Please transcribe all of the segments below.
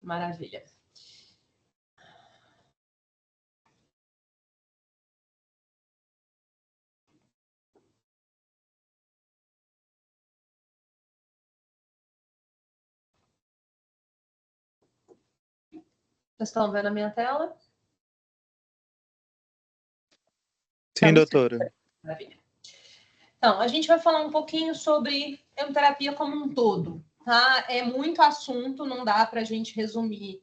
Maravilha. Vocês estão vendo a minha tela? Sim, doutora. Maravilha. Então, a gente vai falar um pouquinho sobre hemoterapia como um todo, tá? É muito assunto, não dá para a gente resumir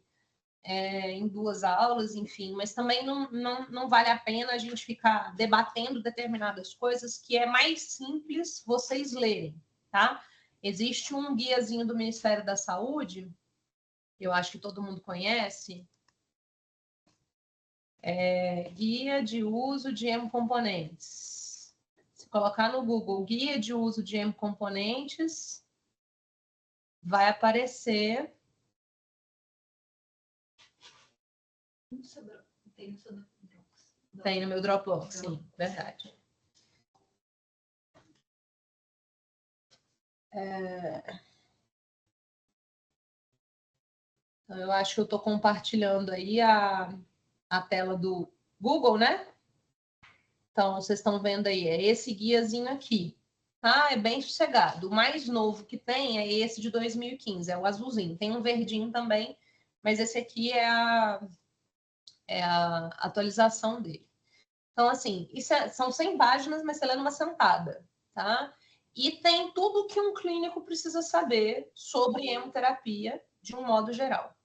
em 2 aulas, enfim, mas também não vale a pena a gente ficar debatendo determinadas coisas que é mais simples vocês lerem, tá? Existe um guiazinho do Ministério da Saúde, eu acho que todo mundo conhece, Guia de Uso de Hemocomponentes. Se colocar no Google Guia de Uso de Hemocomponentes, vai aparecer... Tem no meu Dropbox, sim, verdade. Então, eu acho que eu estou compartilhando aí a tela do Google, né? Então, vocês estão vendo aí, é esse guiazinho aqui. Tá? É bem sossegado. O mais novo que tem é esse de 2015, é o azulzinho. Tem um verdinho também, mas esse aqui é a atualização dele. Então, assim, são 100 páginas, mas você lê numa sentada, tá? E tem tudo que um clínico precisa saber sobre hemoterapia de um modo geral.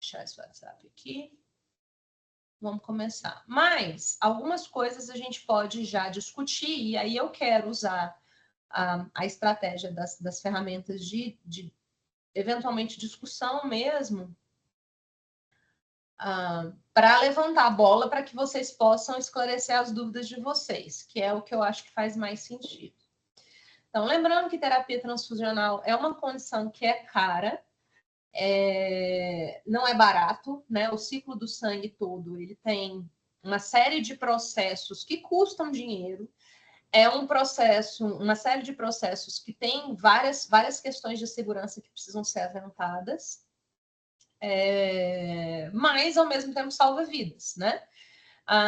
Deixar esse WhatsApp aqui. Vamos começar. Mas algumas coisas a gente pode já discutir, e aí eu quero usar a estratégia das ferramentas de eventualmente discussão mesmo, para levantar a bola para que vocês possam esclarecer as dúvidas de vocês, que é o que eu acho que faz mais sentido. Então, lembrando que terapia transfusional é uma condição que é cara, não é barato, né? O ciclo do sangue todo, ele tem uma série de processos que custam dinheiro, é um processo, uma série de processos que tem várias questões de segurança que precisam ser aventadas, mas ao mesmo tempo salva vidas, né?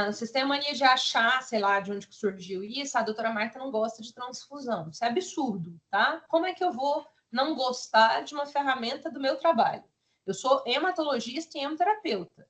Vocês têm a mania de achar, sei lá, de onde surgiu isso, a doutora Marta não gosta de transfusão. Isso é absurdo, tá? Como é que eu vou não gostar de uma ferramenta do meu trabalho? Eu sou hematologista e hemoterapeuta.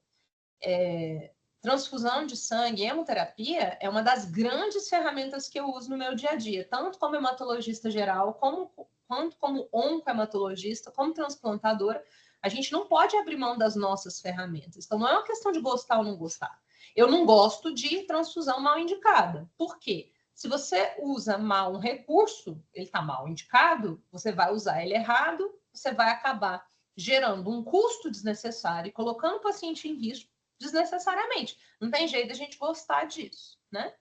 Transfusão de sangue, hemoterapia, é uma das grandes ferramentas que eu uso no meu dia a dia, tanto como hematologista geral, quanto como oncohematologista, como transplantadora. A gente não pode abrir mão das nossas ferramentas. Então, não é uma questão de gostar ou não gostar. Eu não gosto de transfusão mal indicada. Por quê? Se você usa mal um recurso, ele está mal indicado, você vai usar ele errado, você vai acabar gerando um custo desnecessário e colocando o paciente em risco desnecessariamente. Não tem jeito de a gente gostar disso, né?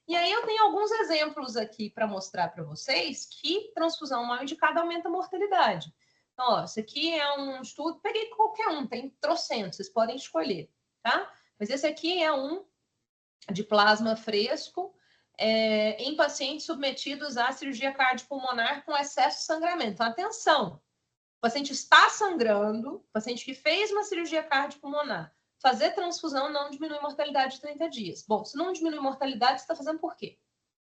E aí eu tenho alguns exemplos aqui para mostrar para vocês que transfusão mal indicada aumenta a mortalidade. Então, ó, esse aqui é um estudo, peguei qualquer um, tem trocentos, vocês podem escolher, tá? Mas esse aqui é um de plasma fresco em pacientes submetidos à cirurgia cardiopulmonar com excesso de sangramento. Então, atenção, o paciente está sangrando, o paciente que fez uma cirurgia cardiopulmonar, fazer transfusão não diminui mortalidade de 30 dias. Bom, se não diminui mortalidade, você está fazendo por quê?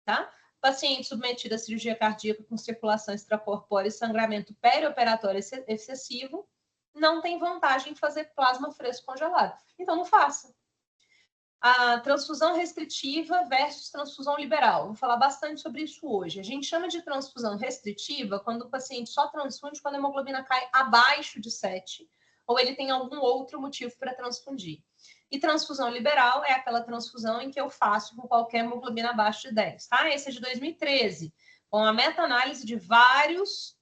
Tá? Paciente submetido à cirurgia cardíaca com circulação extracorpórea e sangramento perioperatório excessivo, não tem vantagem em fazer plasma fresco congelado. Então, não faça. A transfusão restritiva versus transfusão liberal. Vou falar bastante sobre isso hoje. A gente chama de transfusão restritiva quando o paciente só transfunde quando a hemoglobina cai abaixo de 7, ou ele tem algum outro motivo para transfundir. E transfusão liberal é aquela transfusão em que eu faço com qualquer hemoglobina abaixo de 10, tá? Esse é de 2013, com a meta-análise de vários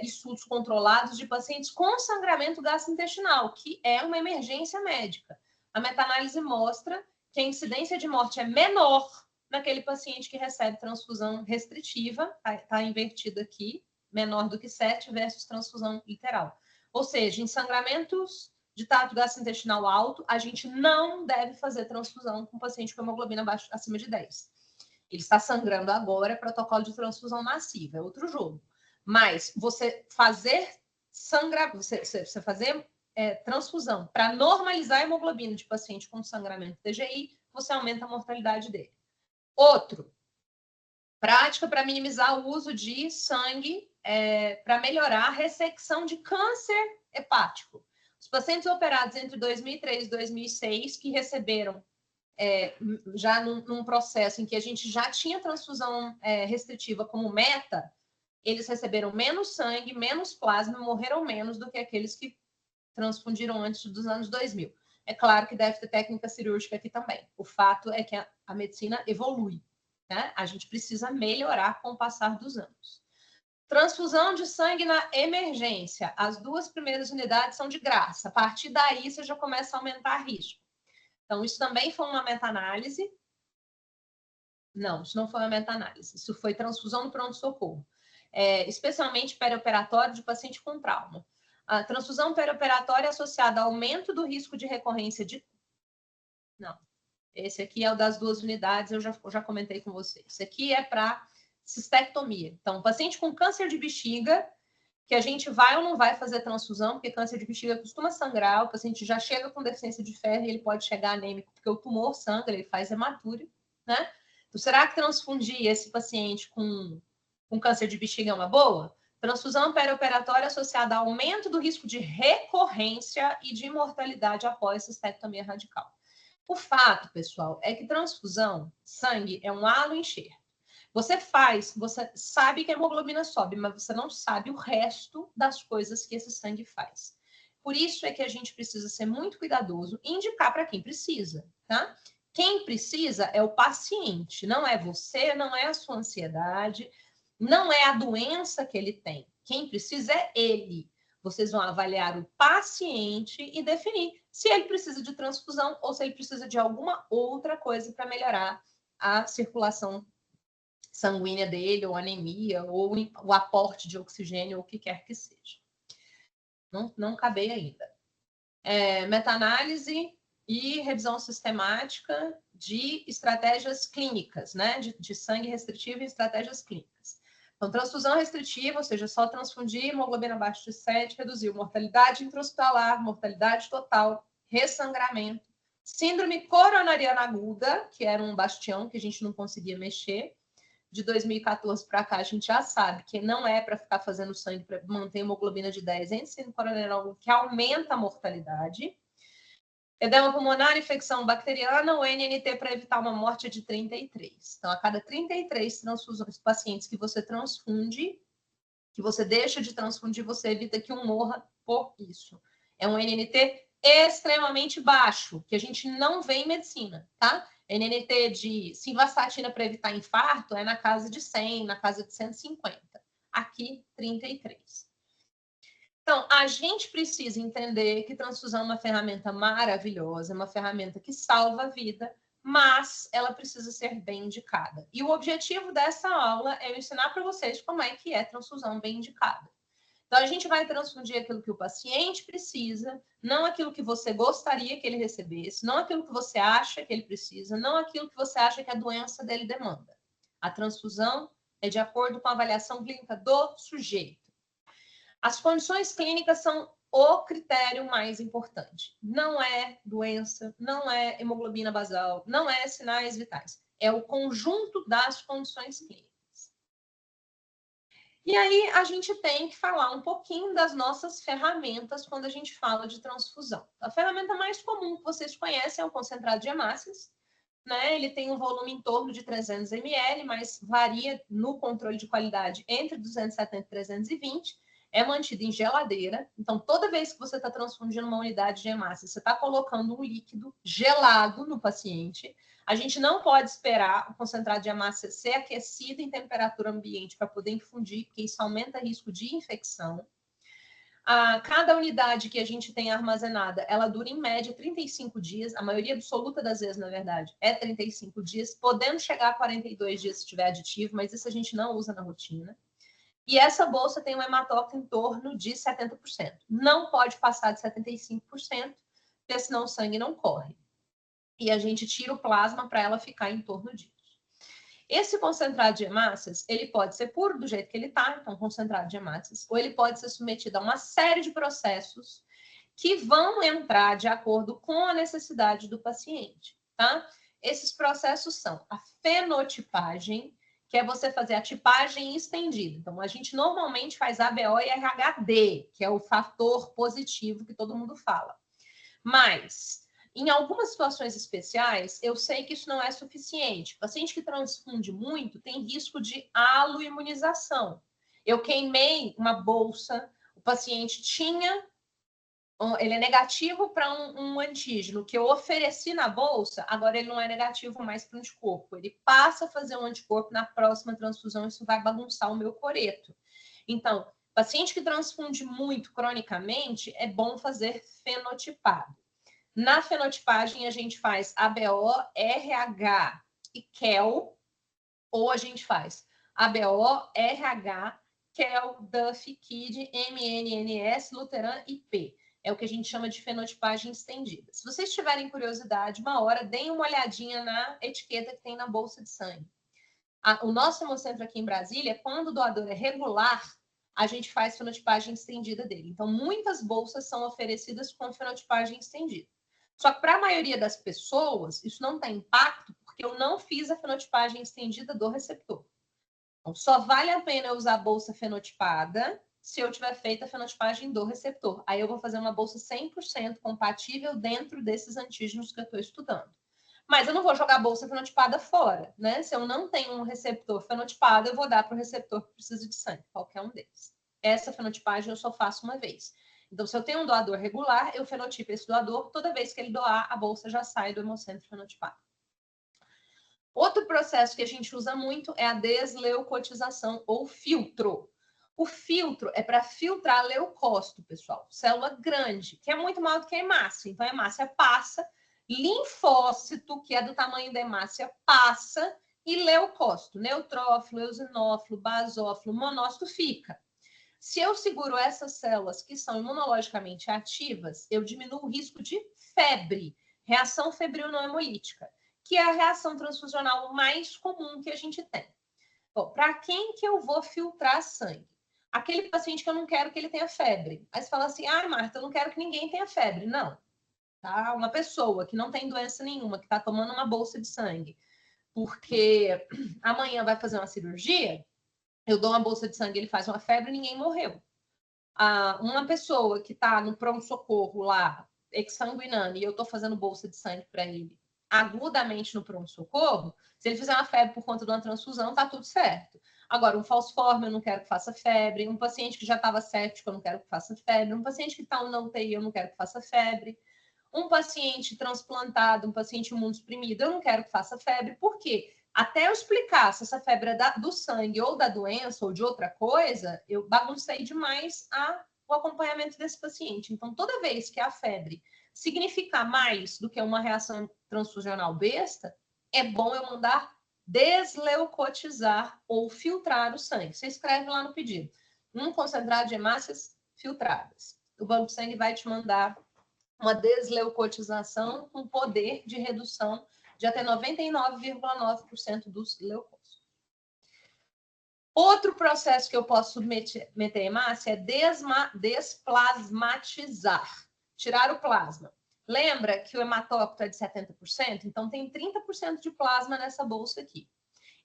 estudos controlados de pacientes com sangramento gastrointestinal, que é uma emergência médica. A meta-análise mostra que a incidência de morte é menor naquele paciente que recebe transfusão restritiva, está invertido aqui, menor do que 7 versus transfusão literal. Ou seja, em sangramentos de trato gastrointestinal alto, a gente não deve fazer transfusão com paciente com hemoglobina acima de 10. Ele está sangrando agora, é protocolo de transfusão massiva, é outro jogo. Mas você fazer você fazer transfusão para normalizar a hemoglobina de paciente com sangramento TGI, você aumenta a mortalidade dele. Outro, prática para minimizar o uso de sangue para melhorar a ressecção de câncer hepático. Os pacientes operados entre 2003 e 2006 que receberam já num processo em que a gente já tinha transfusão restritiva como meta, eles receberam menos sangue, menos plasma e morreram menos do que aqueles que transfundiram antes dos anos 2000. É claro que deve ter técnica cirúrgica aqui também. O fato é que a medicina evolui, né? A gente precisa melhorar com o passar dos anos. Transfusão de sangue na emergência. As 2 primeiras unidades são de graça. A partir daí, você já começa a aumentar risco. Então, isso também foi uma meta-análise. Não, isso não foi uma meta-análise. Isso foi transfusão no pronto-socorro. Especialmente perioperatório de paciente com trauma. A transfusão perioperatória associada ao aumento do risco de recorrência de... Não. Esse aqui é o das 2 unidades, eu já comentei com vocês. Esse aqui é para cistectomia. Então, paciente com câncer de bexiga, que a gente vai ou não vai fazer transfusão, porque câncer de bexiga costuma sangrar, o paciente já chega com deficiência de ferro e ele pode chegar anêmico, porque o tumor sangra, ele faz hematúria, né? Então, será que transfundir esse paciente com câncer de bexiga é uma boa? Transfusão perioperatória associada ao aumento do risco de recorrência e de mortalidade após cistectomia radical. O fato, pessoal, é que transfusão, sangue, é um halo enxerto. Você sabe que a hemoglobina sobe, mas você não sabe o resto das coisas que esse sangue faz. Por isso é que a gente precisa ser muito cuidadoso e indicar para quem precisa, tá? Quem precisa é o paciente, não é você, não é a sua ansiedade, não é a doença que ele tem. Quem precisa é ele. Vocês vão avaliar o paciente e definir se ele precisa de transfusão ou se ele precisa de alguma outra coisa para melhorar a circulação sanguínea dele, ou anemia, ou o aporte de oxigênio, ou o que quer que seja. Não acabei ainda. Meta-análise e revisão sistemática de estratégias clínicas, né? De sangue restritivo e estratégias clínicas. Então, transfusão restritiva, ou seja, só transfundir hemoglobina abaixo de 7, reduziu mortalidade intra-hospitalar, mortalidade total, ressangramento, síndrome coronariana aguda, que era um bastião que a gente não conseguia mexer. De 2014 para cá, a gente já sabe que não é para ficar fazendo sangue para manter a hemoglobina de 10 em síndrome coronariana aguda, que aumenta a mortalidade. Edema pulmonar, infecção bacteriana, o NNT para evitar uma morte é de 33. Então, a cada 33 transfusões, pacientes que você transfunde, que você deixa de transfundir, você evita que um morra por isso. É um NNT extremamente baixo, que a gente não vê em medicina, tá? NNT de simvastatina para evitar infarto é na casa de 100, na casa de 150. Aqui, 33. Então, a gente precisa entender que transfusão é uma ferramenta maravilhosa, é uma ferramenta que salva a vida, mas ela precisa ser bem indicada. E o objetivo dessa aula é eu ensinar para vocês como é que é transfusão bem indicada. Então, a gente vai transfundir aquilo que o paciente precisa, não aquilo que você gostaria que ele recebesse, não aquilo que você acha que ele precisa, não aquilo que você acha que a doença dele demanda. A transfusão é de acordo com a avaliação clínica do sujeito. As condições clínicas são o critério mais importante. Não é doença, não é hemoglobina basal, não é sinais vitais. É o conjunto das condições clínicas. E aí a gente tem que falar um pouquinho das nossas ferramentas quando a gente fala de transfusão. A ferramenta mais comum que vocês conhecem é o concentrado de hemácias, né? Ele tem um volume em torno de 300 ml, mas varia no controle de qualidade entre 270 e 320. É mantido em geladeira. Então, toda vez que você está transfundindo uma unidade de hemácia, você está colocando um líquido gelado no paciente. A gente não pode esperar o concentrado de hemácia ser aquecido em temperatura ambiente para poder infundir, porque isso aumenta o risco de infecção. Cada unidade que a gente tem armazenada, ela dura em média 35 dias, a maioria absoluta das vezes, na verdade, é 35 dias, podendo chegar a 42 dias se tiver aditivo, mas isso a gente não usa na rotina. E essa bolsa tem um hematócrito em torno de 70%. Não pode passar de 75%, porque senão o sangue não corre. E a gente tira o plasma para ela ficar em torno disso. Esse concentrado de hemácias, ele pode ser puro do jeito que ele está, então concentrado de hemácias, ou ele pode ser submetido a uma série de processos que vão entrar de acordo com a necessidade do paciente, tá? Esses processos são a fenotipagem, que é você fazer a tipagem estendida. Então, a gente normalmente faz ABO e RHD, que é o fator positivo que todo mundo fala. Mas, em algumas situações especiais, eu sei que isso não é suficiente. O paciente que transfunde muito tem risco de aloimunização. Eu queimei uma bolsa, o paciente ele é negativo para um antígeno que eu ofereci na bolsa, agora ele não é negativo mais para o anticorpo. Ele passa a fazer um anticorpo na próxima transfusão, isso vai bagunçar o meu coreto. Então, paciente que transfunde muito cronicamente, é bom fazer fenotipado. Na fenotipagem, a gente faz ABO, RH e KEL, ou a gente faz ABO, RH, KEL, DUF, KID, MNNS, Luteran e P. É o que a gente chama de fenotipagem estendida. Se vocês tiverem curiosidade, uma hora, deem uma olhadinha na etiqueta que tem na bolsa de sangue. O nosso hemocentro aqui em Brasília, quando o doador é regular, a gente faz fenotipagem estendida dele. Então, muitas bolsas são oferecidas com fenotipagem estendida. Só que para a maioria das pessoas, isso não tem impacto, porque eu não fiz a fenotipagem estendida do receptor. Então, só vale a pena eu usar a bolsa fenotipada se eu tiver feito a fenotipagem do receptor. Aí eu vou fazer uma bolsa 100% compatível dentro desses antígenos que eu estou estudando. Mas eu não vou jogar a bolsa fenotipada fora, né? Se eu não tenho um receptor fenotipado, eu vou dar para o receptor que precisa de sangue, qualquer um deles. Essa fenotipagem eu só faço uma vez. Então, se eu tenho um doador regular, eu fenotipo esse doador, toda vez que ele doar, a bolsa já sai do hemocentro fenotipado. Outro processo que a gente usa muito é a desleucotização ou filtro. O filtro é para filtrar leucócito, pessoal, célula grande, que é muito maior do que a hemácia. Então, a hemácia passa, linfócito, que é do tamanho da hemácia, passa, e leucócito, neutrófilo, eosinófilo, basófilo, monócito fica. Se eu seguro essas células que são imunologicamente ativas, eu diminuo o risco de febre, reação febril não hemolítica, que é a reação transfusional mais comum que a gente tem. Bom, para quem que eu vou filtrar sangue? Aquele paciente que eu não quero que ele tenha febre. Aí você fala assim, Marta, eu não quero que ninguém tenha febre. Não. Tá? Uma pessoa que não tem doença nenhuma, que está tomando uma bolsa de sangue, porque amanhã vai fazer uma cirurgia, eu dou uma bolsa de sangue, ele faz uma febre e ninguém morreu. Uma pessoa que está no pronto-socorro lá, exsanguinando, e eu estou fazendo bolsa de sangue para ele agudamente no pronto-socorro, se ele fizer uma febre por conta de uma transfusão, tá tudo certo. Agora, um falciforme, eu não quero que faça febre. Um paciente que já estava séptico, eu não quero que faça febre. Um paciente que está na UTI, eu não quero que faça febre. Um paciente transplantado, um paciente imunossuprimido, eu não quero que faça febre. Por quê? Até eu explicar se essa febre é do sangue ou da doença ou de outra coisa, eu baguncei demais o acompanhamento desse paciente. Então, toda vez que a febre significar mais do que uma reação transfusional besta, é bom eu mandar desleucotizar ou filtrar o sangue. Você escreve lá no pedido. Um concentrado de hemácias filtradas. O banco de sangue vai te mandar uma desleucotização com poder de redução de até 99,9% dos leucócitos. Outro processo que eu posso submeter a hemácia é desplasmatizar, tirar o plasma. Lembra que o hematócrito é de 70%? Então, tem 30% de plasma nessa bolsa aqui.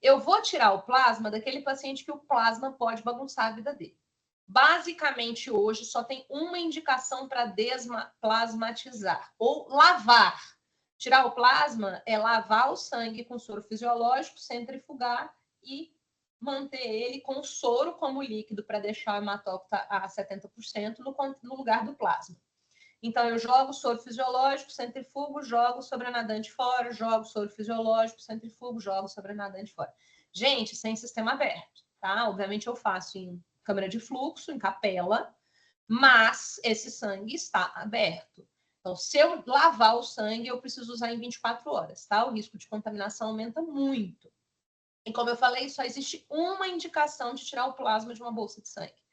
Eu vou tirar o plasma daquele paciente que o plasma pode bagunçar a vida dele. Basicamente, hoje, só tem uma indicação para desplasmatizar, ou lavar. Tirar o plasma é lavar o sangue com soro fisiológico, centrifugar e manter ele com soro como líquido para deixar o hematócrito a 70% no lugar do plasma. Então, eu jogo soro fisiológico, centrifugo, jogo sobre a nadante fora, jogo soro fisiológico, centrifugo, jogo sobre a nadante fora. Gente, sem sistema aberto, tá? Obviamente, eu faço em câmara de fluxo, em capela, mas esse sangue está aberto. Então, se eu lavar o sangue, eu preciso usar em 24 horas, tá? O risco de contaminação aumenta muito. E como eu falei, só existe uma indicação de tirar o plasma de uma bolsa de sangue.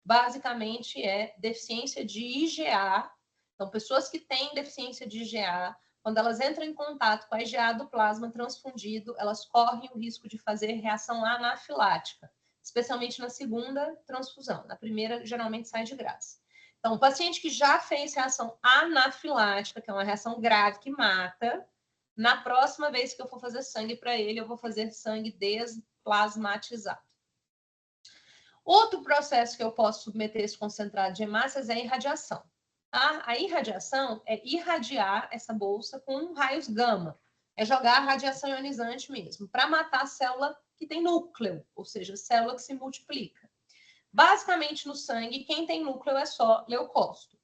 Basicamente, é deficiência de IgA. Então, pessoas que têm deficiência de IgA quando elas entram em contato com a EGA do plasma transfundido, elas correm o risco de fazer reação anafilática, especialmente na segunda transfusão. Na primeira, geralmente sai de graça. Então, o paciente que já fez reação anafilática, que é uma reação grave que mata, na próxima vez que eu for fazer sangue para ele, eu vou fazer sangue desplasmatizado. Outro processo que eu posso submeter esse concentrado de hemácias é a irradiação. A irradiação é irradiar essa bolsa com raios gama. É jogar a radiação ionizante mesmo, para matar a célula que tem núcleo, ou seja, a célula que se multiplica. Basicamente, no sangue, quem tem núcleo é só leucócito.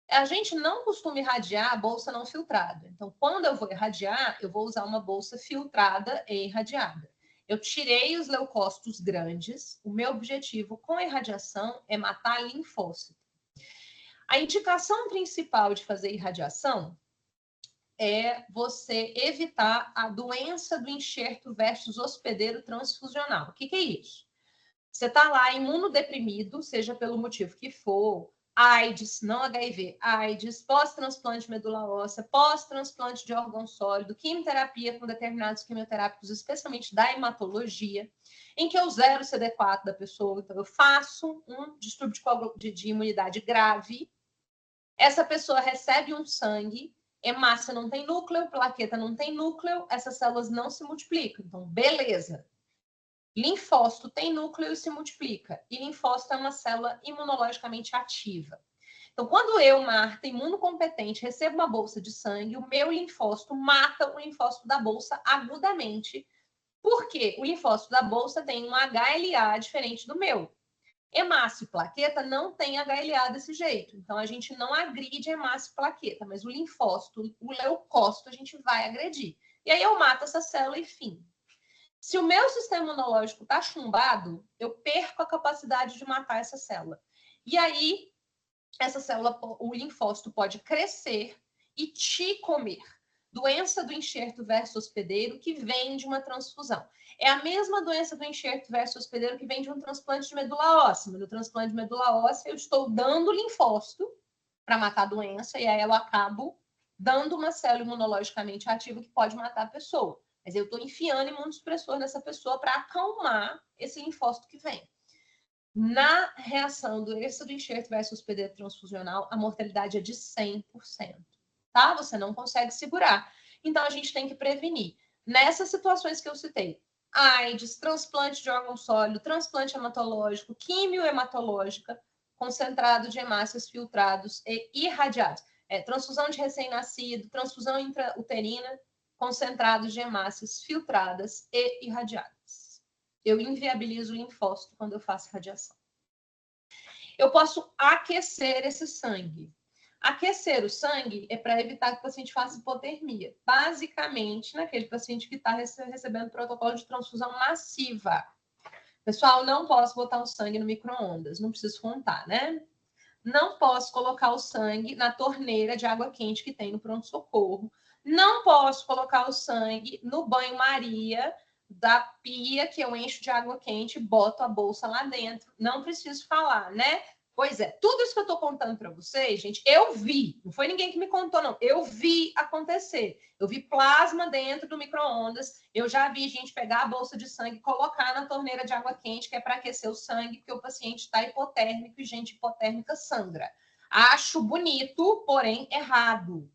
A gente não costuma irradiar a bolsa não filtrada. Então, quando eu vou irradiar, eu vou usar uma bolsa filtrada e irradiada. Eu tirei os leucócitos grandes. O meu objetivo com a irradiação é matar linfócito. A indicação principal de fazer irradiação é você evitar a doença do enxerto versus hospedeiro transfusional. O que é isso? Você está lá imunodeprimido, seja pelo motivo que for, AIDS, não HIV, AIDS, pós-transplante medula óssea, pós-transplante de órgão sólido, quimioterapia com determinados quimioterápicos, especialmente da hematologia, em que eu zero o CD4 da pessoa, então eu faço um distúrbio de imunidade grave, essa pessoa recebe um sangue, hemácia não tem núcleo, plaqueta não tem núcleo, essas células não se multiplicam, então beleza. Linfócito tem núcleo e se multiplica. E linfócito é uma célula imunologicamente ativa. Então, quando eu, uma ARTA imunocompetente, recebo uma bolsa de sangue, o meu linfócito mata o linfócito da bolsa agudamente, porque o linfócito da bolsa tem um HLA diferente do meu. Hemácia e plaqueta não tem HLA desse jeito. Então, a gente não agride hemácia e plaqueta, mas o linfócito, o leucócito, a gente vai agredir. E aí eu mato essa célula e fim. Se o meu sistema imunológico está chumbado, eu perco a capacidade de matar essa célula. E aí, essa célula, o linfócito pode crescer e te comer. Doença do enxerto versus hospedeiro que vem de uma transfusão. É a mesma doença do enxerto versus hospedeiro que vem de um transplante de medula óssea. No transplante de medula óssea, eu estou dando linfócito para matar a doença e aí eu acabo dando uma célula imunologicamente ativa que pode matar a pessoa. Mas eu estou enfiando imunossupressor nessa pessoa para acalmar esse linfócito que vem. Na reação do enxerto versus hospedeiro transfusional, a mortalidade é de 100%. Tá? Você não consegue segurar. Então, a gente tem que prevenir. Nessas situações que eu citei, AIDS, transplante de órgão sólido, transplante hematológico, quimiohematológica, concentrado de hemácias filtrados e irradiados. Transfusão de recém-nascido, transfusão intrauterina, concentrados de hemácias filtradas e irradiadas. Eu inviabilizo o linfócito quando eu faço radiação. Eu posso aquecer esse sangue. Aquecer o sangue é para evitar que o paciente faça hipotermia. Basicamente, naquele paciente que está recebendo protocolo de transfusão massiva. Pessoal, não posso botar o sangue no micro-ondas, não preciso contar, né? Não posso colocar o sangue na torneira de água quente que tem no pronto-socorro. Não posso colocar o sangue no banho-maria da pia que eu encho de água quente e boto a bolsa lá dentro. Não preciso falar, né? Pois é, tudo isso que eu estou contando para vocês, gente, eu vi. Não foi ninguém que me contou, não. Eu vi acontecer. Eu vi plasma dentro do micro-ondas. Eu já vi gente pegar a bolsa de sangue e colocar na torneira de água quente, que é para aquecer o sangue, porque o paciente está hipotérmico e gente hipotérmica sangra. Acho bonito, porém errado.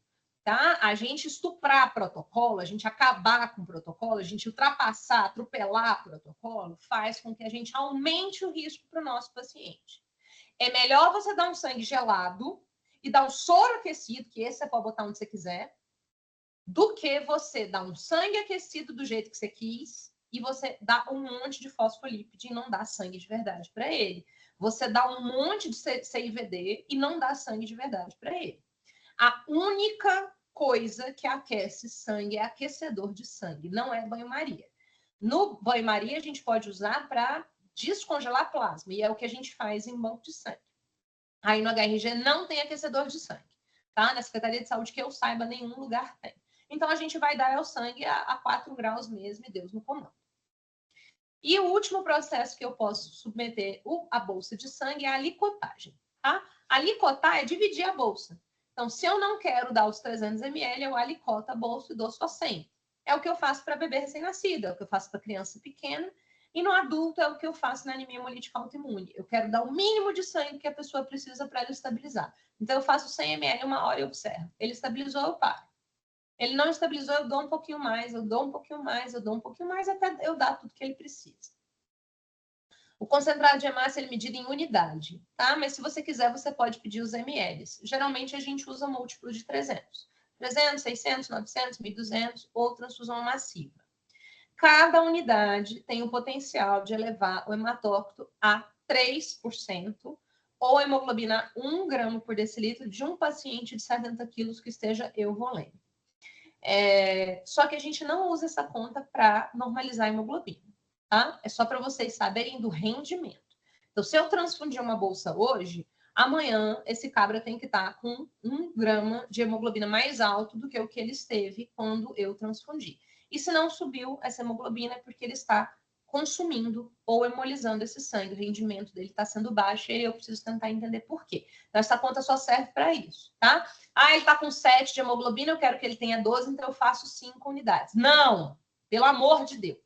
Tá? A gente estuprar protocolo, a gente acabar com o protocolo, a gente ultrapassar, atropelar protocolo, faz com que a gente aumente o risco para o nosso paciente. É melhor você dar um sangue gelado e dar um soro aquecido, que esse você pode botar onde você quiser, do que você dar um sangue aquecido do jeito que você quis e você dar um monte de fosfolípide e não dar sangue de verdade para ele. Você dá um monte de CIVD e não dá sangue de verdade para ele. A única coisa que aquece sangue é aquecedor de sangue, não é banho-maria. No banho-maria, a gente pode usar para descongelar plasma, e é o que a gente faz em banco de sangue. Aí no HRG não tem aquecedor de sangue, tá? Na Secretaria de Saúde, que eu saiba, nenhum lugar tem. Então, a gente vai dar o sangue a 4 graus mesmo, e Deus no comando. E o último processo que eu posso submeter a bolsa de sangue é a licotagem, tá? A licotar é dividir a bolsa. Então, se eu não quero dar os 300 ml, eu alicoto a bolsa e dou só 100. É o que eu faço para bebê recém-nascido, é o que eu faço para criança pequena, e no adulto é o que eu faço na anemia hemolítica autoimune. Eu quero dar o mínimo de sangue que a pessoa precisa para ela estabilizar. Então, eu faço 100 ml uma hora e observo. Ele estabilizou, eu paro. Ele não estabilizou, eu dou um pouquinho mais, eu dou um pouquinho mais, eu dou um pouquinho mais, até eu dar tudo que ele precisa. O concentrado de hemácia ele é medido em unidade, tá? Mas se você quiser, você pode pedir os ml. Geralmente a gente usa múltiplo de 300. 300, 600, 900, 1.200 ou transfusão massiva. Cada unidade tem o potencial de elevar o hematócrito a 3% ou hemoglobina 1 grama por decilitro de um paciente de 70 quilos que esteja euvolêmico. Só que a gente não usa essa conta para normalizar a hemoglobina, tá? É só para vocês saberem do rendimento. Então, se eu transfundir uma bolsa hoje, amanhã esse cabra tem que estar com 1 grama de hemoglobina mais alto do que o que ele esteve quando eu transfundi. E se não subiu essa hemoglobina é porque ele está consumindo ou hemolizando esse sangue. O rendimento dele está sendo baixo e eu preciso tentar entender por quê. Então, essa conta só serve para isso, tá? Ah, ele está com 7 de hemoglobina, eu quero que ele tenha 12, então eu faço 5 unidades. Não! Pelo amor de Deus.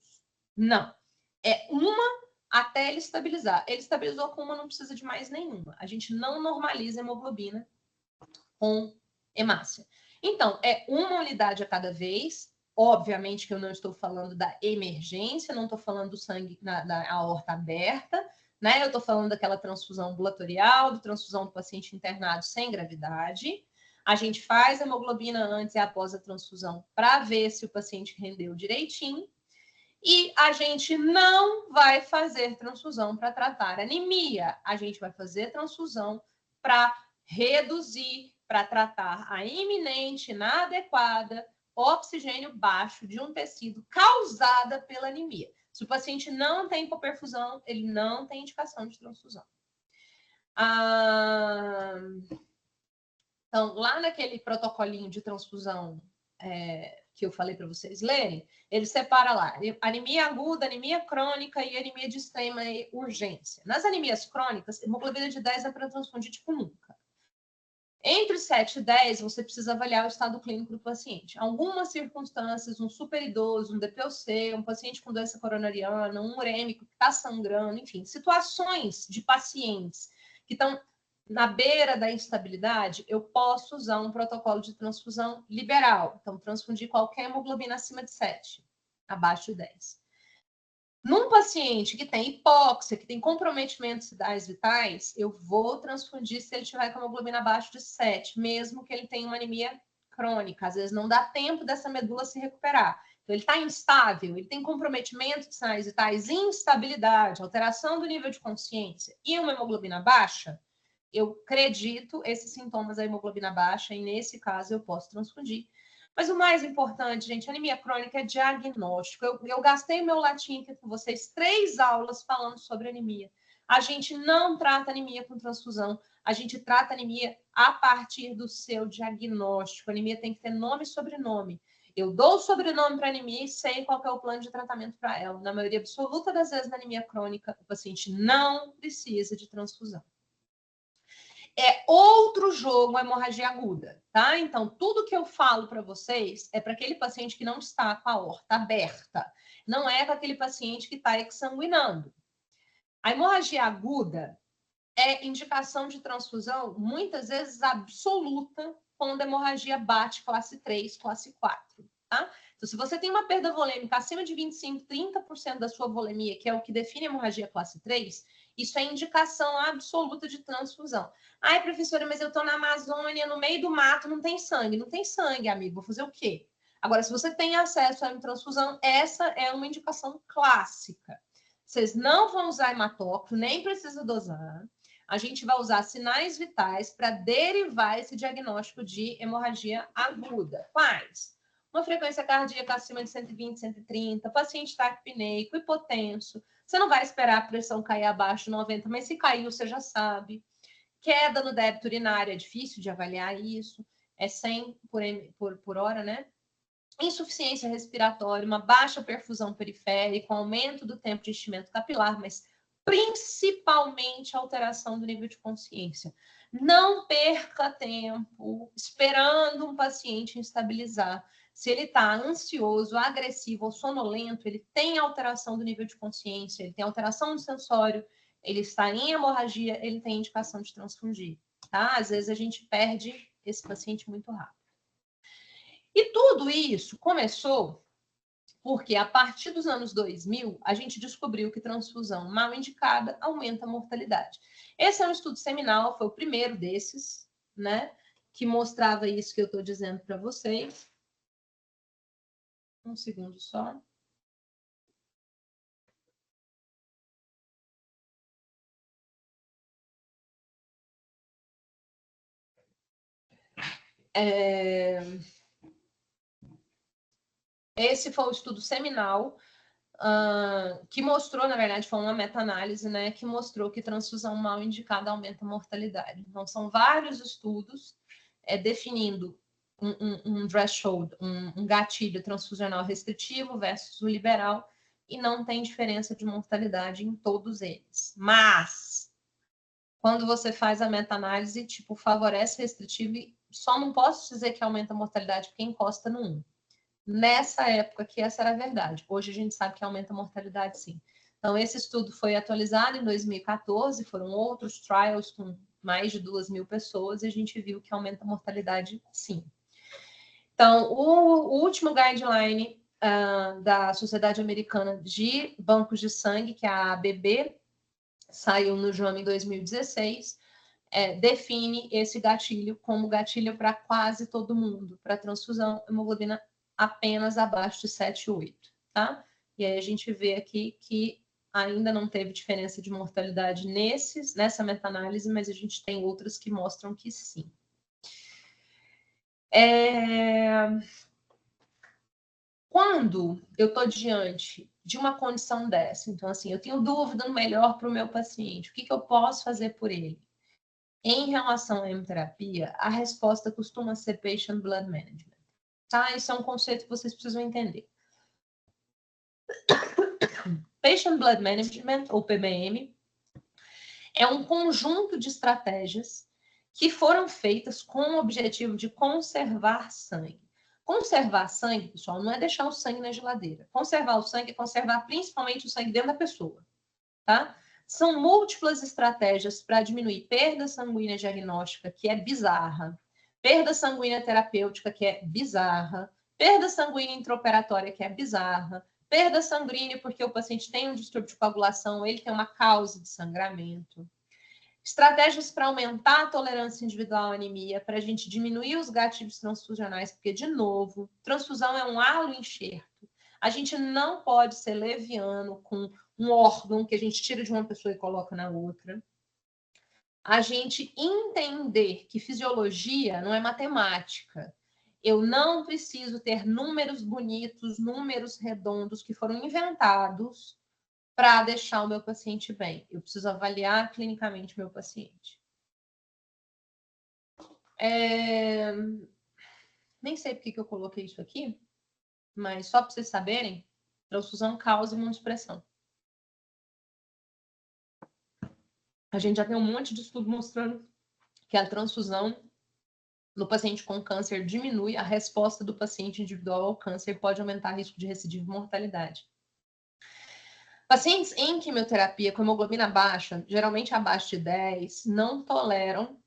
Não. É uma até ele estabilizar. Ele estabilizou com uma, não precisa de mais nenhuma. A gente não normaliza a hemoglobina com hemácia. Então, é uma unidade a cada vez. Obviamente que eu não estou falando da emergência, não estou falando do sangue da aorta aberta, né? Eu estou falando daquela transfusão ambulatorial, da transfusão do paciente internado sem gravidade. A gente faz a hemoglobina antes e após a transfusão para ver se o paciente rendeu direitinho. E a gente não vai fazer transfusão para tratar anemia. A gente vai fazer transfusão para reduzir, para tratar a iminente, inadequada, oxigênio baixo de um tecido causada pela anemia. Se o paciente não tem hipoperfusão, ele não tem indicação de transfusão. Então, lá naquele protocolinho de transfusão que eu falei para vocês lerem, ele separa lá anemia aguda, anemia crônica e anemia de extrema urgência. Nas anemias crônicas, hemoglobina de 10 é para transfundir tipo nunca. Entre 7 e 10, você precisa avaliar o estado clínico do paciente. Algumas circunstâncias, um superidoso, um DPOC, um paciente com doença coronariana, um urêmico que está sangrando, enfim, situações de pacientes que estão na beira da instabilidade, eu posso usar um protocolo de transfusão liberal. Então, transfundir qualquer hemoglobina acima de 7, abaixo de 10. Num paciente que tem hipóxia, que tem comprometimento de sinais vitais, eu vou transfundir se ele tiver com hemoglobina abaixo de 7, mesmo que ele tenha uma anemia crônica. Às vezes não dá tempo dessa medula se recuperar. Então, ele está instável, ele tem comprometimento de sinais vitais, instabilidade, alteração do nível de consciência e uma hemoglobina baixa, eu acredito esses sintomas da hemoglobina baixa e, nesse caso, eu posso transfundir. Mas o mais importante, gente, anemia crônica é diagnóstico. Eu gastei meu latim aqui com vocês 3 aulas falando sobre anemia. A gente não trata anemia com transfusão. A gente trata anemia a partir do seu diagnóstico. A anemia tem que ter nome e sobrenome. Eu dou o sobrenome para anemia e sei qual é o plano de tratamento para ela. Na maioria absoluta das vezes, na anemia crônica, o paciente não precisa de transfusão. É outro jogo a hemorragia aguda, tá? Então, tudo que eu falo para vocês é para aquele paciente que não está com a aorta aberta. Não é para aquele paciente que está exsanguinando. A hemorragia aguda é indicação de transfusão, muitas vezes absoluta, quando a hemorragia bate classe 3, classe 4, tá? Então, se você tem uma perda volêmica acima de 25%, 30% da sua volemia, que é o que define a hemorragia classe 3, isso é indicação absoluta de transfusão. Ai, professora, mas eu estou na Amazônia, no meio do mato, não tem sangue. Não tem sangue, amigo, vou fazer o quê? Agora, se você tem acesso à transfusão, essa é uma indicação clássica. Vocês não vão usar hematócrito, nem precisa dosar. A gente vai usar sinais vitais para derivar esse diagnóstico de hemorragia aguda. Quais? Uma frequência cardíaca acima de 120, 130, paciente taquipneico, hipotenso. Você não vai esperar a pressão cair abaixo de 90, mas se caiu, você já sabe. Queda no débito urinário, é difícil de avaliar isso. É 100 por hora, né? Insuficiência respiratória, uma baixa perfusão periférica, aumento do tempo de enchimento capilar, mas principalmente alteração do nível de consciência. Não perca tempo esperando um paciente estabilizar. Se ele está ansioso, agressivo ou sonolento, ele tem alteração do nível de consciência, ele tem alteração do sensório, ele está em hemorragia, ele tem indicação de transfundir. Tá? Às vezes a gente perde esse paciente muito rápido. E tudo isso começou porque a partir dos anos 2000, a gente descobriu que transfusão mal indicada aumenta a mortalidade. Esse é um estudo seminal, foi o primeiro desses, né? Que mostrava isso que eu estou dizendo para vocês. Um segundo só. Esse foi o estudo seminal que mostrou, na verdade, foi uma meta-análise, né, que mostrou que transfusão mal indicada aumenta a mortalidade. Então, são vários estudos definindo um threshold, um gatilho transfusional restritivo versus o liberal, e não tem diferença de mortalidade em todos eles. Mas, quando você faz a meta-análise, tipo, favorece restritivo, e só não posso dizer que aumenta a mortalidade porque encosta no 1. Nessa época que essa era a verdade. Hoje a gente sabe que aumenta a mortalidade, sim. Então, esse estudo foi atualizado em 2014, foram outros trials com mais de 2.000 pessoas, e a gente viu que aumenta a mortalidade, sim. Então, o último guideline da Sociedade Americana de Bancos de Sangue, que é a ABB, saiu no JAMA em 2016, define esse gatilho como gatilho para quase todo mundo, para transfusão, hemoglobina apenas abaixo de 7,8, tá? E aí a gente vê aqui que ainda não teve diferença de mortalidade nessa meta-análise, mas a gente tem outras que mostram que sim. Quando eu estou diante de uma condição dessa, então assim, eu tenho dúvida no melhor para o meu paciente, o que eu posso fazer por ele? Em relação à hemoterapia, a resposta costuma ser patient blood management. Tá? Isso é um conceito que vocês precisam entender. Patient Blood Management, ou PBM, é um conjunto de estratégias que foram feitas com o objetivo de conservar sangue. Conservar sangue, pessoal, não é deixar o sangue na geladeira. Conservar o sangue é conservar principalmente o sangue dentro da pessoa. Tá? São múltiplas estratégias para diminuir perda sanguínea diagnóstica, que é bizarra, perda sanguínea terapêutica, que é bizarra, perda sanguínea intraoperatória, que é bizarra, perda sanguínea porque o paciente tem um distúrbio de coagulação, ele tem uma causa de sangramento. Estratégias para aumentar a tolerância individual à anemia, para a gente diminuir os gatilhos transfusionais, porque, de novo, transfusão é um halo enxerto. A gente não pode ser leviano com um órgão que a gente tira de uma pessoa e coloca na outra. A gente entender que fisiologia não é matemática. Eu não preciso ter números bonitos, números redondos que foram inventados para deixar o meu paciente bem. Eu preciso avaliar clinicamente o meu paciente. Nem sei por que eu coloquei isso aqui, mas só para vocês saberem, transfusão causa imunossupressão. A gente já tem um monte de estudo mostrando que a transfusão no paciente com câncer diminui a resposta do paciente individual ao câncer, pode aumentar o risco de recidiva e mortalidade. Pacientes em quimioterapia com hemoglobina baixa, geralmente abaixo de 10, não toleram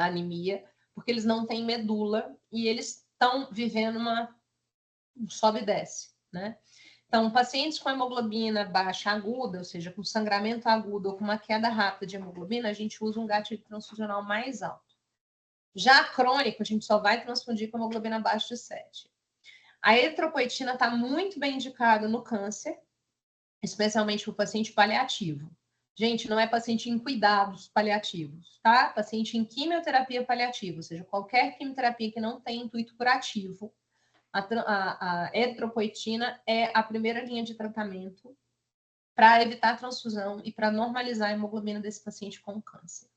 anemia, porque eles não têm medula e eles estão vivendo um sobe e desce, né? Então, pacientes com hemoglobina baixa aguda, ou seja, com sangramento agudo ou com uma queda rápida de hemoglobina, a gente usa um gatilho transfusional mais alto. Já crônico, a gente só vai transfundir com hemoglobina abaixo de 7. A eritropoetina está muito bem indicada no câncer, especialmente para o paciente paliativo. Gente, não é paciente em cuidados paliativos, tá? Paciente em quimioterapia paliativa, ou seja, qualquer quimioterapia que não tem intuito curativo, a eritropoetina é a primeira linha de tratamento para evitar transfusão e para normalizar a hemoglobina desse paciente com câncer.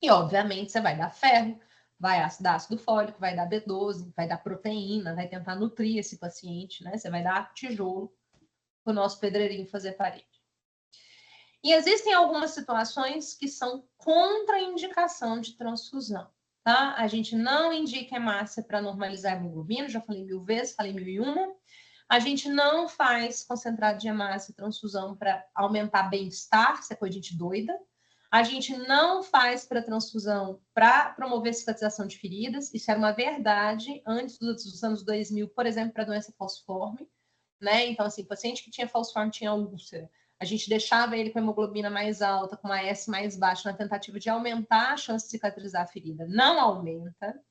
E, obviamente, você vai dar ferro, vai dar ácido fólico, vai dar B12, vai dar proteína, vai tentar nutrir esse paciente, né? Você vai dar tijolo para o nosso pedreirinho fazer parede. E existem algumas situações que são contraindicação de transfusão, tá? A gente não indica hemácia para normalizar a hemoglobina, já falei 1000 vezes, falei 1001. A gente não faz concentrado de hemácia transfusão para aumentar bem-estar, isso é coisa de gente doida. A gente não faz para transfusão para promover cicatrização de feridas, isso era uma verdade antes dos anos 2000, por exemplo, para doença falciforme, né? Então, assim, paciente que tinha falciforme tinha úlcera. A gente deixava ele com a hemoglobina mais alta, com a S mais baixa, na tentativa de aumentar a chance de cicatrizar a ferida. Não aumenta.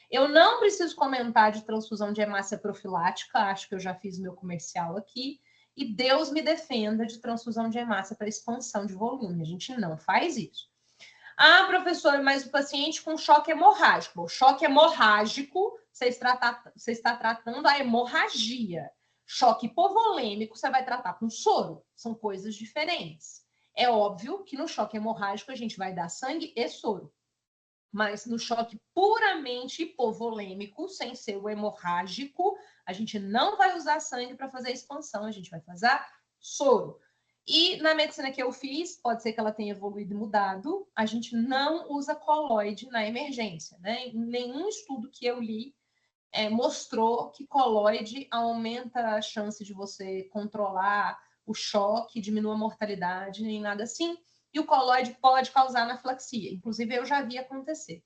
Eu não preciso comentar de transfusão de hemácia profilática, acho que eu já fiz meu comercial aqui. E Deus me defenda de transfusão de hemácia para expansão de volume. A gente não faz isso. Ah, professora, mas o paciente com choque hemorrágico. O choque hemorrágico, você está tratando a hemorragia. Choque hipovolêmico, você vai tratar com soro. São coisas diferentes. É óbvio que no choque hemorrágico a gente vai dar sangue e soro. Mas no choque puramente hipovolêmico, sem ser o hemorrágico, a gente não vai usar sangue para fazer a expansão, a gente vai fazer soro. E na medicina que eu fiz, pode ser que ela tenha evoluído e mudado, a gente não usa coloide na emergência, né? Nenhum estudo que eu li mostrou que coloide aumenta a chance de você controlar o choque, diminua a mortalidade, nem nada assim. E o coloide pode causar anafilaxia. Inclusive, eu já vi acontecer.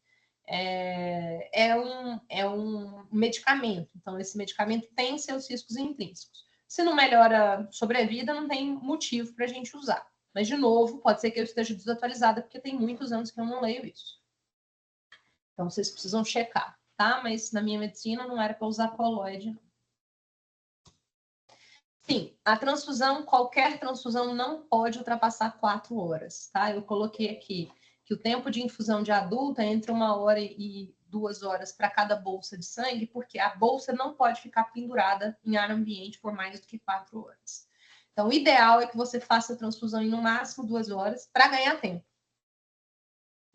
É um medicamento. Então, esse medicamento tem seus riscos intrínsecos. Se não melhora sobrevida, não tem motivo para a gente usar. Mas, de novo, pode ser que eu esteja desatualizada, porque tem muitos anos que eu não leio isso. Então, vocês precisam checar, tá? Mas na minha medicina não era para usar coloide. Sim, a transfusão, qualquer transfusão não pode ultrapassar 4 horas, tá? Eu coloquei aqui que o tempo de infusão de adulto é entre 1 hora e 2 horas para cada bolsa de sangue, porque a bolsa não pode ficar pendurada em ar ambiente por mais do que 4 horas. Então, o ideal é que você faça a transfusão em no máximo 2 horas para ganhar tempo.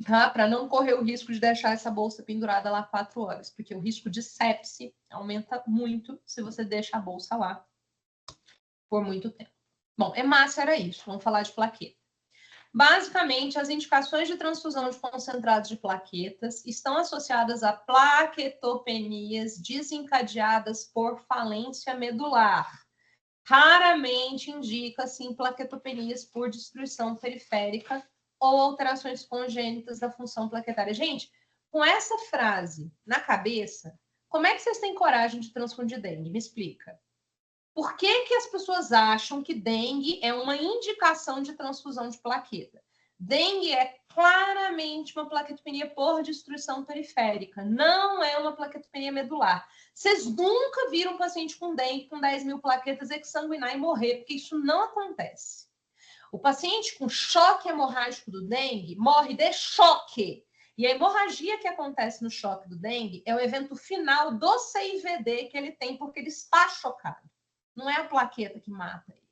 Tá? Para não correr o risco de deixar essa bolsa pendurada lá 4 horas, porque o risco de sepse aumenta muito se você deixa a bolsa lá por muito tempo. Bom, hemácia era isso. Vamos falar de plaqueta. Basicamente, as indicações de transfusão de concentrados de plaquetas estão associadas a plaquetopenias desencadeadas por falência medular. Raramente indica-se em plaquetopenias por destruição periférica ou alterações congênitas da função plaquetária. Gente, com essa frase na cabeça, como é que vocês têm coragem de transfundir dengue? Me explica. Por que que as pessoas acham que dengue é uma indicação de transfusão de plaqueta? Dengue é claramente uma plaquetopenia por destruição periférica, não é uma plaquetopenia medular. Vocês nunca viram um paciente com dengue com 10 mil plaquetas exsanguinar e morrer, porque isso não acontece. O paciente com choque hemorrágico do dengue morre de choque. E a hemorragia que acontece no choque do dengue é o evento final do CIVD que ele tem, porque ele está chocado. Não é a plaqueta que mata ele.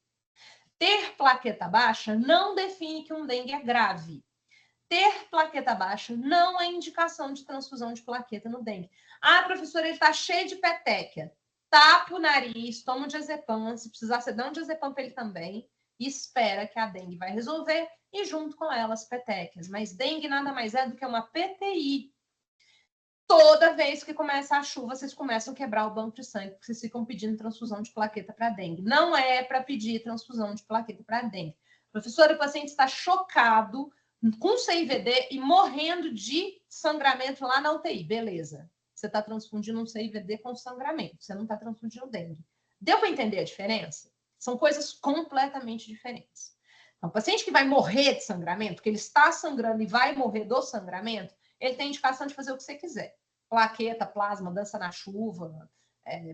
Ter plaqueta baixa não define que um dengue é grave. Ter plaqueta baixa não é indicação de transfusão de plaqueta no dengue. Ah, professora, ele está cheio de petequia. Tapa o nariz, toma um diazepam, se precisar, você dá um diazepam para ele também, e espera que a dengue vai resolver, e junto com ela as petequias. Mas dengue nada mais é do que uma PTI. Toda vez que começa a chuva, vocês começam a quebrar o banco de sangue, porque vocês ficam pedindo transfusão de plaqueta para dengue. Não é para pedir transfusão de plaqueta para dengue. Professora, o paciente está chocado com CIVD e morrendo de sangramento lá na UTI. Beleza. Você está transfundindo um CIVD com sangramento. Você não está transfundindo dengue. Deu para entender a diferença? São coisas completamente diferentes. Então, o paciente que vai morrer de sangramento, que ele está sangrando e vai morrer do sangramento, ele tem indicação de fazer o que você quiser. Plaqueta, plasma, dança na chuva,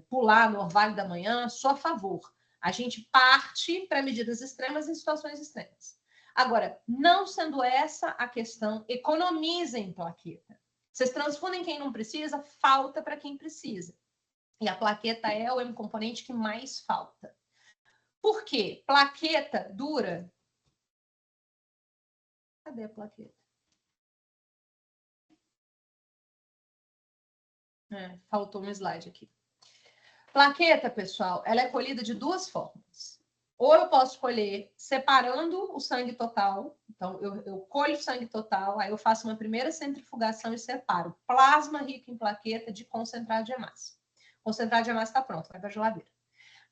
pular no orvalho da manhã, só a favor. A gente parte para medidas extremas em situações extremas. Agora, não sendo essa a questão, economizem plaqueta. Vocês transfundem quem não precisa, falta para quem precisa. E a plaqueta é o hemocomponente que mais falta. Por quê? Plaqueta dura. Cadê a plaqueta? Faltou um slide aqui. Plaqueta, pessoal, ela é colhida de duas formas. Ou eu posso escolher separando o sangue total. Então, eu colho o sangue total, aí eu faço uma primeira centrifugação e separo plasma rico em plaqueta de concentrado de hemácia. Concentrado de hemácia está pronto, vai para a geladeira.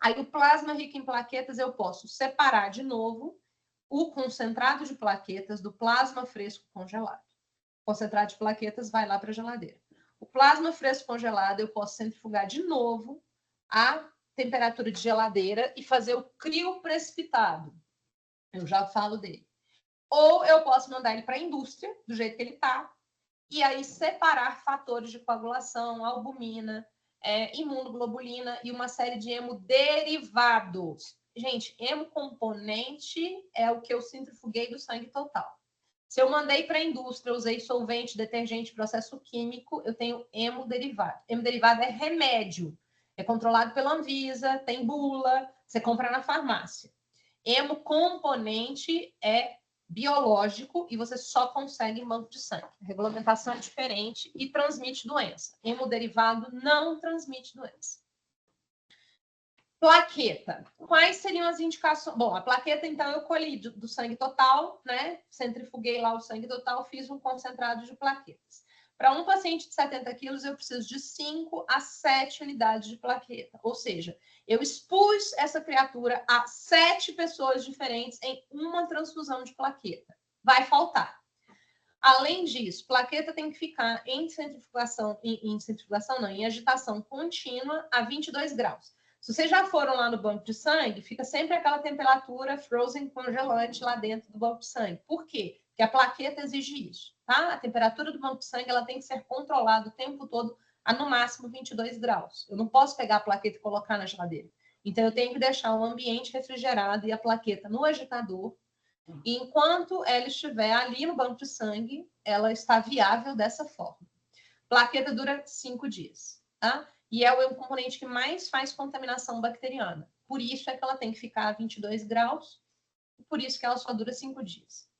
Aí o plasma rico em plaquetas eu posso separar de novo o concentrado de plaquetas do plasma fresco congelado. O concentrado de plaquetas vai lá para a geladeira. O plasma fresco congelado eu posso centrifugar de novo a temperatura de geladeira e fazer o crio precipitado. Eu já falo dele. Ou eu posso mandar ele para a indústria, do jeito que ele está, e aí separar fatores de coagulação, albumina, imunoglobulina e uma série de hemoderivados. Gente, hemocomponente é o que eu centrifuguei do sangue total. Se eu mandei para a indústria, usei solvente, detergente, processo químico, eu tenho hemoderivado. Hemoderivado é remédio. É controlado pela Anvisa, tem bula, você compra na farmácia. Hemocomponente é biológico e você só consegue em banco de sangue. A regulamentação é diferente e transmite doença. Hemoderivado não transmite doença. Plaqueta. Quais seriam as indicações? Bom, a plaqueta, então, eu colhi do sangue total, né? Centrifuguei lá o sangue total, fiz um concentrado de plaquetas. Para um paciente de 70 quilos, eu preciso de 5 a 7 unidades de plaqueta. Ou seja, eu expus essa criatura a 7 pessoas diferentes em uma transfusão de plaqueta. Vai faltar. Além disso, plaqueta tem que ficar em centrifugação, em agitação contínua a 22 graus. Se vocês já foram lá no banco de sangue, fica sempre aquela temperatura frozen congelante lá dentro do banco de sangue. Por quê? Porque a plaqueta exige isso, tá? A temperatura do banco de sangue ela tem que ser controlada o tempo todo a no máximo 22 graus. Eu não posso pegar a plaqueta e colocar na geladeira. Então, eu tenho que deixar o ambiente refrigerado e a plaqueta no agitador. E enquanto ela estiver ali no banco de sangue, ela está viável dessa forma. Plaqueta dura 5 dias, tá? E é o componente que mais faz contaminação bacteriana. Por isso é que ela tem que ficar a 22 graus, e por isso que ela só dura 5 dias.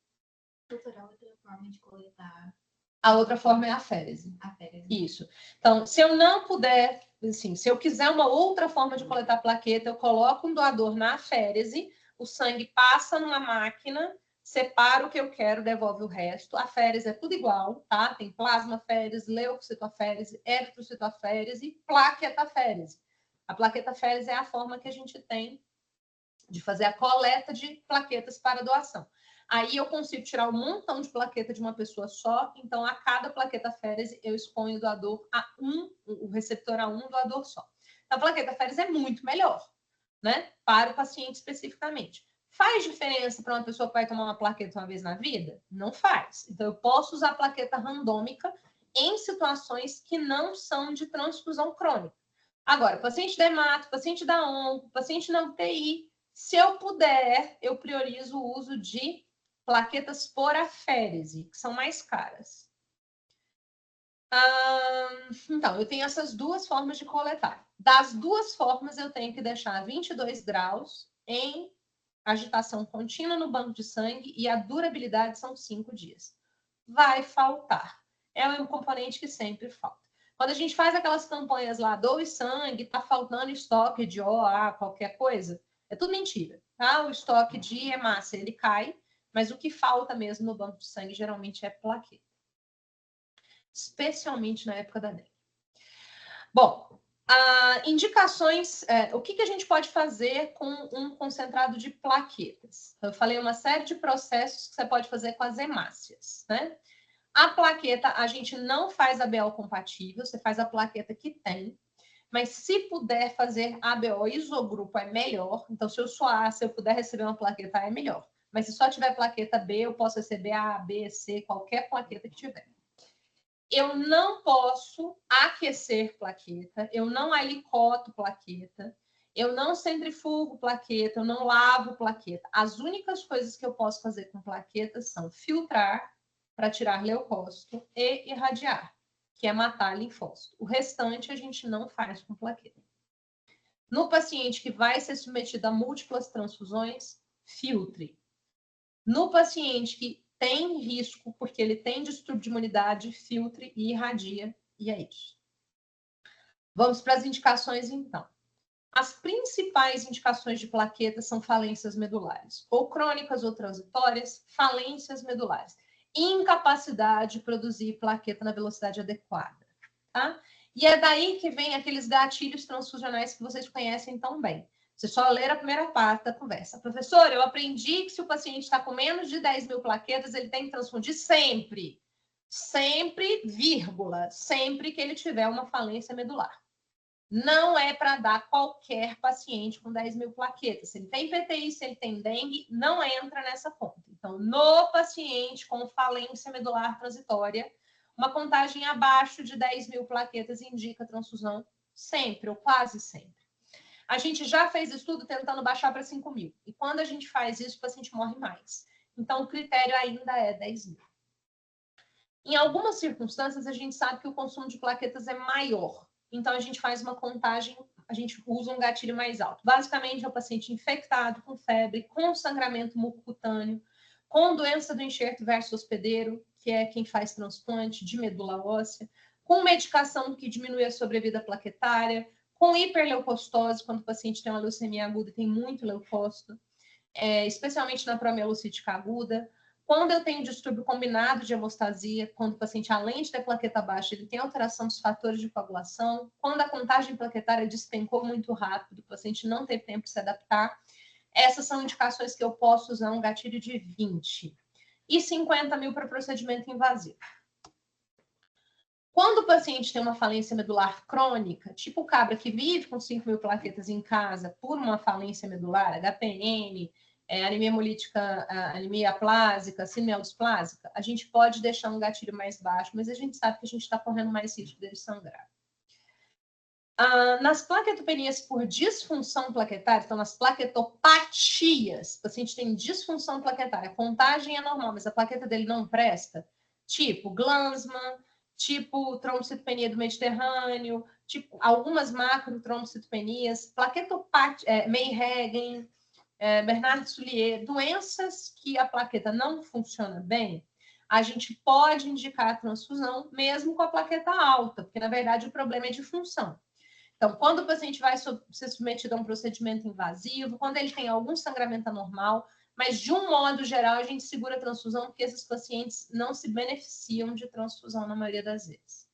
Doutora, outra forma de coletar. A outra forma é a férise. A férise. Isso. Então, se eu não puder, assim, se eu quiser uma outra forma de coletar plaqueta, eu coloco um doador na férise, o sangue passa numa máquina, separa o que eu quero, devolve o resto. A férise é tudo igual, tá? Tem plasmaférese, leucocitoférese, eritrocitoférese e plaquetaférese. A plaquetaférese é a forma que a gente tem de fazer a coleta de plaquetas para doação. Aí eu consigo tirar um montão de plaqueta de uma pessoa só, então a cada plaquetaférese eu exponho o doador a o receptor a um doador só. A plaquetaférese é muito melhor, né? Para o paciente especificamente. Faz diferença para uma pessoa que vai tomar uma plaqueta uma vez na vida? Não faz. Então, eu posso usar plaqueta randômica em situações que não são de transfusão crônica. Agora, paciente da hemato, paciente da onco, paciente na UTI, se eu puder, eu priorizo o uso de plaquetas por aférese, que são mais caras. Então, eu tenho essas duas formas de coletar. Das duas formas, eu tenho que deixar 22 graus em agitação contínua no banco de sangue e a durabilidade são 5 dias. Vai faltar. É um componente que sempre falta. Quando a gente faz aquelas campanhas lá, doe sangue, tá faltando estoque de OA, qualquer coisa, é tudo mentira, tá? O estoque de hemácia, ele cai, mas o que falta mesmo no banco de sangue geralmente é plaqueta. Especialmente na época da dengue. Bom, indicações, o que a gente pode fazer com um concentrado de plaquetas? Eu falei uma série de processos que você pode fazer com as hemácias, né? A plaqueta, a gente não faz ABO compatível, você faz a plaqueta que tem, mas se puder fazer ABO isogrupo é melhor. Então, se eu sou A, se eu puder receber uma plaqueta A, é melhor. Mas se só tiver plaqueta B, eu posso receber A, B, C, qualquer plaqueta que tiver. Eu não posso aquecer plaqueta, eu não alicoto plaqueta, eu não centrifugo plaqueta, eu não lavo plaqueta. As únicas coisas que eu posso fazer com plaqueta são filtrar para tirar leucócito e irradiar, que é matar linfócito. O restante a gente não faz com plaqueta. No paciente que vai ser submetido a múltiplas transfusões, filtre. No paciente que tem risco, porque ele tem distúrbio de imunidade, filtre e irradia, e é isso. Vamos para as indicações, então. As principais indicações de plaquetas são falências medulares, ou crônicas ou transitórias, falências medulares. Incapacidade de produzir plaqueta na velocidade adequada, tá? E é daí que vem aqueles gatilhos transfusionais que vocês conhecem tão bem. Você só ler a primeira parte da conversa. Professor, eu aprendi que se o paciente está com menos de 10 mil plaquetas, ele tem que transfundir sempre. Sempre, vírgula, sempre que ele tiver uma falência medular. Não é para dar qualquer paciente com 10 mil plaquetas. Se ele tem PTI, se ele tem dengue, não entra nessa conta. Então, no paciente com falência medular transitória, uma contagem abaixo de 10 mil plaquetas indica transfusão sempre, ou quase sempre. A gente já fez estudo tentando baixar para 5 mil. E quando a gente faz isso, o paciente morre mais. Então, o critério ainda é 10 mil. Em algumas circunstâncias, a gente sabe que o consumo de plaquetas é maior. Então, a gente faz uma contagem, a gente usa um gatilho mais alto. Basicamente, é o paciente infectado, com febre, com sangramento mucocutâneo, com doença do enxerto verso hospedeiro, que é quem faz transplante de medula óssea, com medicação que diminui a sobrevida plaquetária, com hiperleucostose, quando o paciente tem uma leucemia aguda e tem muito leucócito, especialmente na promielocítica aguda. Quando eu tenho distúrbio combinado de hemostasia, quando o paciente, além de ter plaqueta baixa, ele tem alteração dos fatores de coagulação, quando a contagem plaquetária despencou muito rápido, o paciente não teve tempo de se adaptar, essas são indicações que eu posso usar um gatilho de 20 e 50 mil para procedimento invasivo. Quando o paciente tem uma falência medular crônica, tipo o cabra que vive com 5 mil plaquetas em casa por uma falência medular, HPN, anemia hemolítica, anemia aplásica, síndrome dysplásica, a gente pode deixar um gatilho mais baixo, mas a gente sabe que a gente está correndo mais risco dele sangrar. Nas plaquetopenias por disfunção plaquetária, então nas plaquetopatias, o paciente tem disfunção plaquetária, a contagem é normal, mas a plaqueta dele não presta, tipo Glanzmann, tipo trombocitopenia do Mediterrâneo, tipo algumas macrotrombocitopenias, plaquetopatia, Mayheglen, Bernard-Soulier, doenças que a plaqueta não funciona bem, a gente pode indicar a transfusão mesmo com a plaqueta alta, porque na verdade o problema é de função. Então, quando o paciente vai ser submetido a um procedimento invasivo, quando ele tem algum sangramento anormal, mas de um modo geral a gente segura a transfusão porque esses pacientes não se beneficiam de transfusão na maioria das vezes.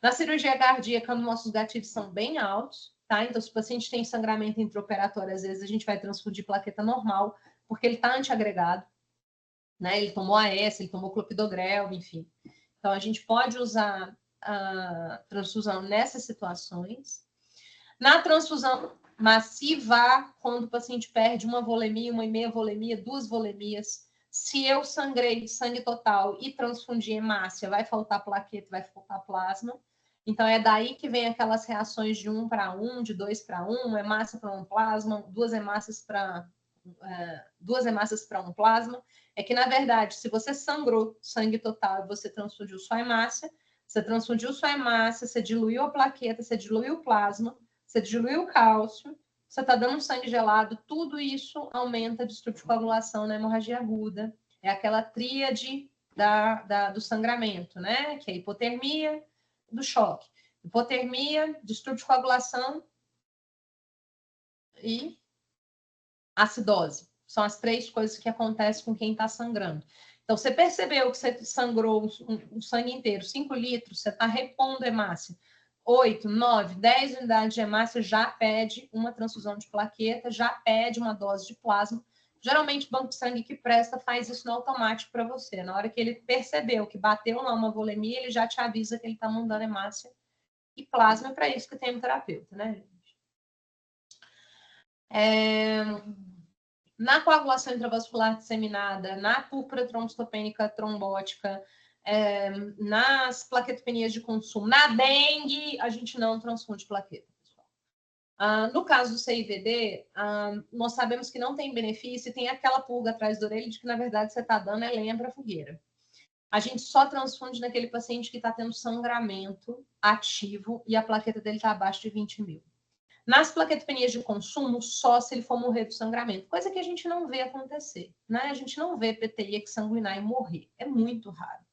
Na cirurgia cardíaca, nossos gatilhos são bem altos, tá? Então, se o paciente tem sangramento intraoperatório, às vezes a gente vai transfundir plaqueta normal, porque ele está antiagregado, né? Ele tomou AS, ele tomou clopidogrel, enfim. Então, a gente pode usar a transfusão nessas situações. Na transfusão massiva, quando o paciente perde uma volemia, uma e meia volemia, 2 volemias, se eu sangrei sangue total e transfundir hemácia, vai faltar plaqueta, vai faltar plasma. Então, é daí que vem aquelas reações de 1 para 1, de 2 para 1, hemácia para um plasma, 2 hemácias para 1 plasma. É que, na verdade, se você sangrou sangue total e você transfundiu sua hemácia, você transfundiu sua hemácia, você diluiu a plaqueta, você diluiu o plasma, você diluiu o cálcio, você está dando sangue gelado, tudo isso aumenta a distúrbio de coagulação na hemorragia aguda. É aquela tríade do sangramento, né? Que é a hipotermia do choque. Hipotermia, distúrbio de coagulação e acidose. São as 3 coisas que acontecem com quem está sangrando. Então, você percebeu que você sangrou o sangue inteiro, 5 litros, você está repondo hemácia. 8, 9, 10 unidades de hemácia já pede uma transfusão de plaqueta, já pede uma dose de plasma. Geralmente, o banco de sangue que presta faz isso no automático para você. Na hora que ele percebeu que bateu lá uma volemia, ele já te avisa que ele está mandando hemácia e plasma. É para isso que tem um terapeuta, né, gente? Na coagulação intravascular disseminada, na púrpura trombocitopênica trombótica, nas plaquetopenias de consumo, na dengue, a gente não transfunde plaqueta, pessoal. No caso do CIVD, nós sabemos que não tem benefício e tem aquela pulga atrás da orelha de que, na verdade, você está dando lenha para a fogueira. A gente só transfunde naquele paciente que está tendo sangramento ativo e a plaqueta dele está abaixo de 20 mil. Nas plaquetopenias de consumo, só se ele for morrer do sangramento, coisa que a gente não vê acontecer, né? A gente não vê PTI exsanguinar e morrer, é muito raro.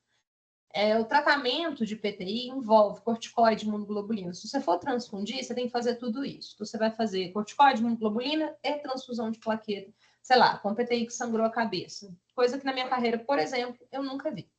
o tratamento de PTI envolve corticoide e imunoglobulina. Se você for transfundir, você tem que fazer tudo isso. Então, você vai fazer corticoide, imunoglobulina e transfusão de plaqueta, sei lá, com PTI que sangrou a cabeça. Coisa que na minha carreira, por exemplo, eu nunca vi.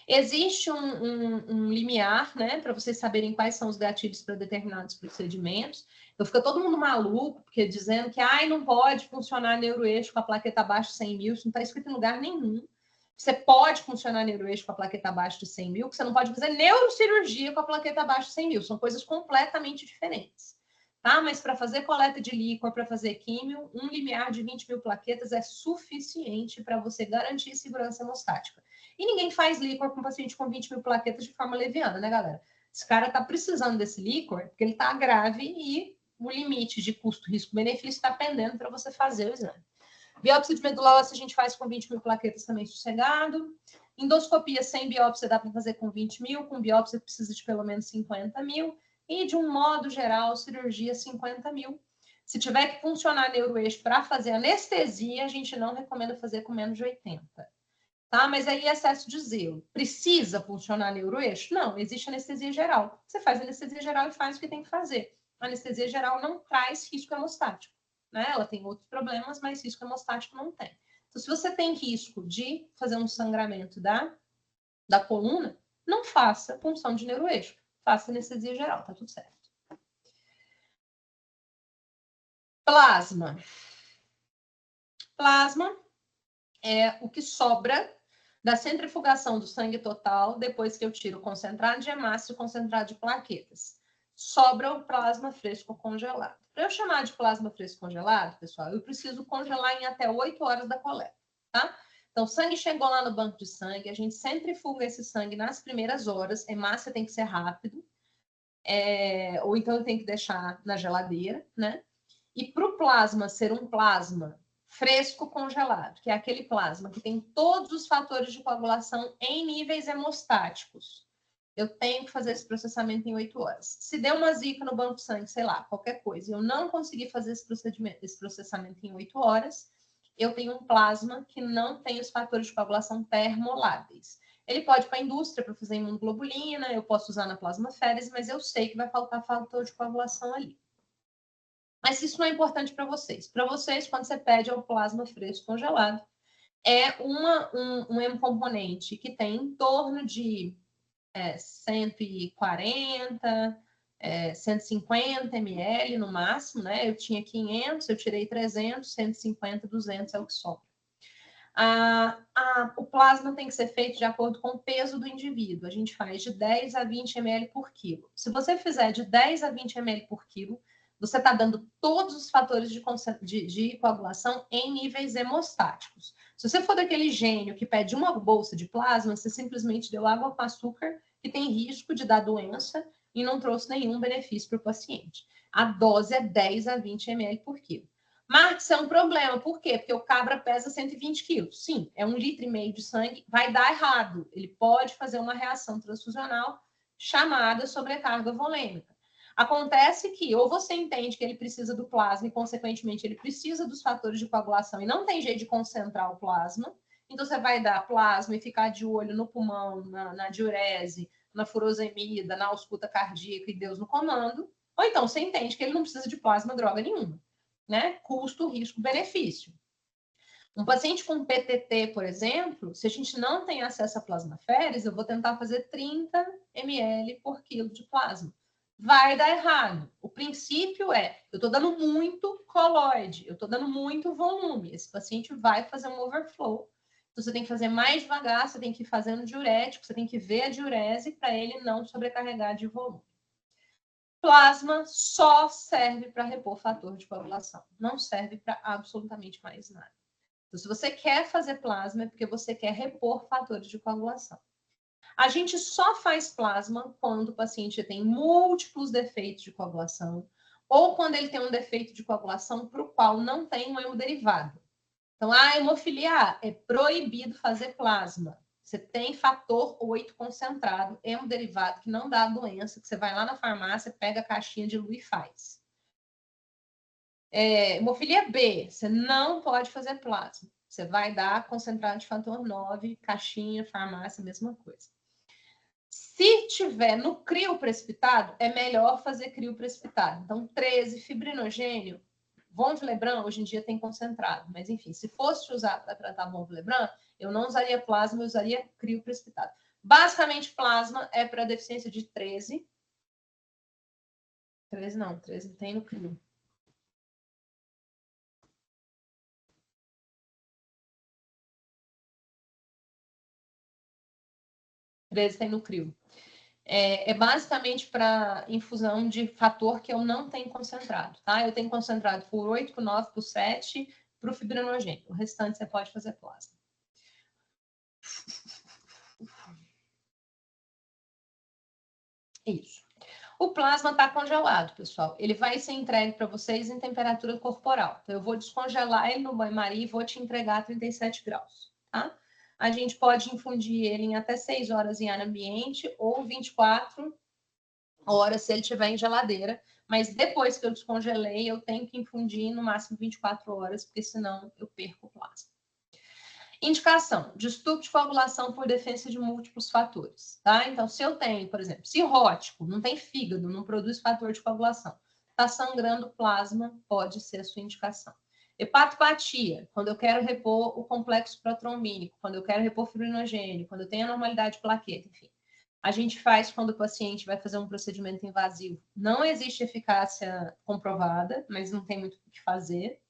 Existe um limiar, né, para vocês saberem quais são os gatilhos para determinados procedimentos. Então, fica todo mundo maluco, porque dizendo que não pode funcionar neuroeixo com a plaqueta abaixo de 100 mil, isso não está escrito em lugar nenhum. Você pode funcionar neuroeixo com a plaqueta abaixo de 100 mil, que você não pode fazer neurocirurgia com a plaqueta abaixo de 100 mil. São coisas completamente diferentes. Tá? Mas para fazer coleta de líquor, para fazer químio, um limiar de 20 mil plaquetas é suficiente para você garantir segurança hemostática. E ninguém faz líquor com paciente com 20 mil plaquetas de forma leviana, né, galera? Esse cara está precisando desse líquor porque ele está grave e o limite de custo-risco-benefício está pendendo para você fazer o exame. Biópsia de medula óssea a gente faz com 20 mil plaquetas também sossegado. Endoscopia sem biópsia dá para fazer com 20 mil, com biópsia precisa de pelo menos 50 mil. E, de um modo geral, cirurgia 50 mil. Se tiver que funcionar neuroeixo para fazer anestesia, a gente não recomenda fazer com menos de 80. Tá? Mas aí excesso de zelo. Precisa funcionar neuroeixo? Não, existe anestesia geral. Você faz anestesia geral e faz o que tem que fazer. A anestesia geral não traz risco hemostático. Né? Ela tem outros problemas, mas risco hemostático não tem. Então, se você tem risco de fazer um sangramento da coluna, não faça punção de neuroeixo. Faça anestesia geral, tá tudo certo. Plasma. Plasma é o que sobra da centrifugação do sangue total depois que eu tiro o concentrado de hemácia e o concentrado de plaquetas. Sobra o plasma fresco congelado. Para eu chamar de plasma fresco congelado, pessoal, eu preciso congelar em até 8 horas da coleta, tá? Então, o sangue chegou lá no banco de sangue, a gente centrifuga esse sangue nas primeiras horas, hemácia tem que ser rápido, ou então eu tenho que deixar na geladeira, né? E para o plasma ser um plasma fresco congelado, que é aquele plasma que tem todos os fatores de coagulação em níveis hemostáticos, eu tenho que fazer esse processamento em 8 horas. Se der uma zika no banco de sangue, sei lá, qualquer coisa, eu não conseguir fazer esse processamento em 8 horas, eu tenho um plasma que não tem os fatores de coagulação termoláveis. Ele pode ir para a indústria para fazer imunoglobulina, eu posso usar na plasmaférese, mas eu sei que vai faltar fator de coagulação ali. Mas isso não é importante para vocês. Para vocês, quando você pede ao plasma fresco congelado, é um hemocomponente que tem em torno de 140, 150 ml no máximo, né? Eu tinha 500, eu tirei 300, 150, 200 é o que sobra. O plasma tem que ser feito de acordo com o peso do indivíduo. A gente faz de 10 a 20 ml por quilo. Se você fizer de 10 a 20 ml por quilo, você está dando todos os fatores de coagulação em níveis hemostáticos. Se você for daquele gênio que pede uma bolsa de plasma, você simplesmente deu água com açúcar, que tem risco de dar doença e não trouxe nenhum benefício para o paciente. A dose é 10 a 20 ml por quilo. Marcos, é um problema. Por quê? Porque o cabra pesa 120 quilos. Sim, é 1,5 litro de sangue. Vai dar errado. Ele pode fazer uma reação transfusional chamada sobrecarga volêmica. Acontece que ou você entende que ele precisa do plasma e, consequentemente, ele precisa dos fatores de coagulação e não tem jeito de concentrar o plasma. Então, você vai dar plasma e ficar de olho no pulmão, na diurese, na furosemida, na ausculta cardíaca e Deus no comando. Ou então, você entende que ele não precisa de plasma droga nenhuma. Né? Custo, risco, benefício. Um paciente com PTT, por exemplo, se a gente não tem acesso a plasmaférese, eu vou tentar fazer 30 ml por quilo de plasma. Vai dar errado. O princípio eu estou dando muito coloide, eu estou dando muito volume. Esse paciente vai fazer um overflow. Então, você tem que fazer mais devagar, você tem que ir fazendo diurético, você tem que ver a diurese para ele não sobrecarregar de volume. Plasma só serve para repor fator de coagulação. Não serve para absolutamente mais nada. Então, se você quer fazer plasma, é porque você quer repor fatores de coagulação. A gente só faz plasma quando o paciente tem múltiplos defeitos de coagulação ou quando ele tem um defeito de coagulação para o qual não tem um hemoderivado. Então, a hemofilia é proibido fazer plasma. Você tem fator 8 concentrado, hemoderivado, que não dá doença, que você vai lá na farmácia, pega a caixinha de Lu e faz. Hemofilia B, você não pode fazer plasma. Você vai dar concentrado de fator 9, caixinha, farmácia, mesma coisa. Se tiver no crio precipitado, é melhor fazer crio precipitado. Então, 13, fibrinogênio, von Willebrand, hoje em dia tem concentrado. Mas, enfim, se fosse usar para tratar von Willebrand, eu não usaria plasma, eu usaria crio precipitado. Basicamente, plasma é para deficiência de 13. 13 não, 13 tem no crio. Tem no crio. É basicamente para infusão de fator que eu não tenho concentrado, tá? Eu tenho concentrado por 8, por 9, por 7, para o fibrinogênio. O restante você pode fazer plasma. Isso. O plasma está congelado, pessoal. Ele vai ser entregue para vocês em temperatura corporal. Então, eu vou descongelar ele no banho-maria e vou te entregar a 37 graus, tá? A gente pode infundir ele em até 6 horas em ar ambiente ou 24 horas se ele estiver em geladeira. Mas depois que eu descongelei, eu tenho que infundir no máximo 24 horas, porque senão eu perco o plasma. Indicação: distúrbio de coagulação por deficiência de múltiplos fatores, tá? Então, se eu tenho, por exemplo, cirrótico, não tem fígado, não produz fator de coagulação, está sangrando plasma, pode ser a sua indicação. Hepatopatia, quando eu quero repor o complexo protrombínico, quando eu quero repor fibrinogênio, quando eu tenho anormalidade de plaqueta, enfim. A gente faz quando o paciente vai fazer um procedimento invasivo. Não existe eficácia comprovada, mas não tem muito o que fazer.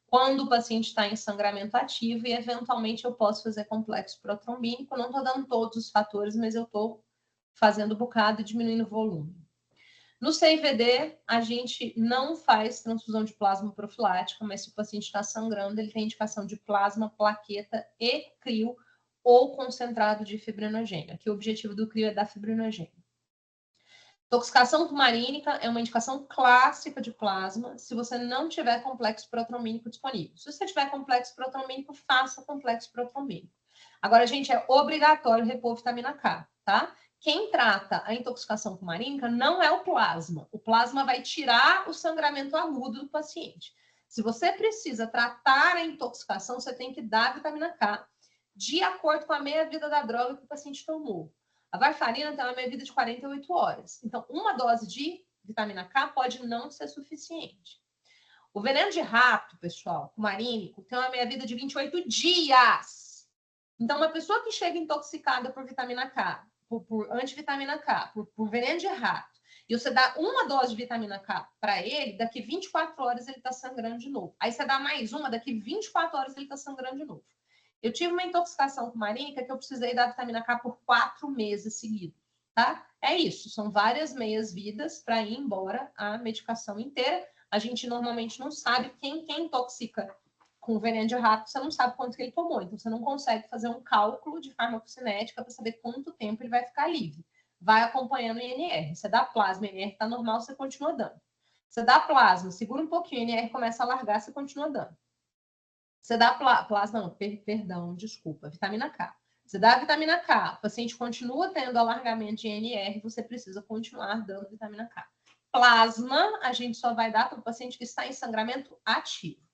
Quando o paciente está em sangramento ativo e, eventualmente, eu posso fazer complexo protrombínico. Não estou dando todos os fatores, mas eu estou fazendo bocado e diminuindo o volume. No CIVD, a gente não faz transfusão de plasma profilática, mas se o paciente está sangrando, ele tem indicação de plasma, plaqueta e crio ou concentrado de fibrinogênio. Aqui o objetivo do crio é dar fibrinogênio. Intoxicação tumarínica é uma indicação clássica de plasma se você não tiver complexo protrombínico disponível. Se você tiver complexo protrombínico, faça complexo protrombínico. Agora, gente, é obrigatório repor vitamina K, tá? Quem trata a intoxicação tumarínica não é o plasma. O plasma vai tirar o sangramento agudo do paciente. Se você precisa tratar a intoxicação, você tem que dar vitamina K de acordo com a meia-vida da droga que o paciente tomou. A varfarina tem uma meia-vida de 48 horas. Então, uma dose de vitamina K pode não ser suficiente. O veneno de rato, pessoal, cumarínico, tem uma meia-vida de 28 dias. Então, uma pessoa que chega intoxicada por vitamina K, por antivitamina K, por veneno de rato, e você dá uma dose de vitamina K para ele, daqui 24 horas ele está sangrando de novo. Aí você dá mais uma, daqui 24 horas ele está sangrando de novo. Eu tive uma intoxicação cumarínica que eu precisei da vitamina K por 4 meses seguidos, tá? É isso, são várias meias-vidas para ir embora a medicação inteira. A gente normalmente não sabe quem intoxica com veneno de rato, você não sabe quanto que ele tomou, então você não consegue fazer um cálculo de farmacocinética para saber quanto tempo ele vai ficar livre. Vai acompanhando o INR. Você dá plasma, o INR está normal, você continua dando. Você dá plasma, segura um pouquinho, o INR começa a largar, você continua dando. Você dá plasma, não, perdão, desculpa, vitamina K. Você dá a vitamina K, o paciente continua tendo alargamento de INR, você precisa continuar dando vitamina K. Plasma, a gente só vai dar para o paciente que está em sangramento ativo.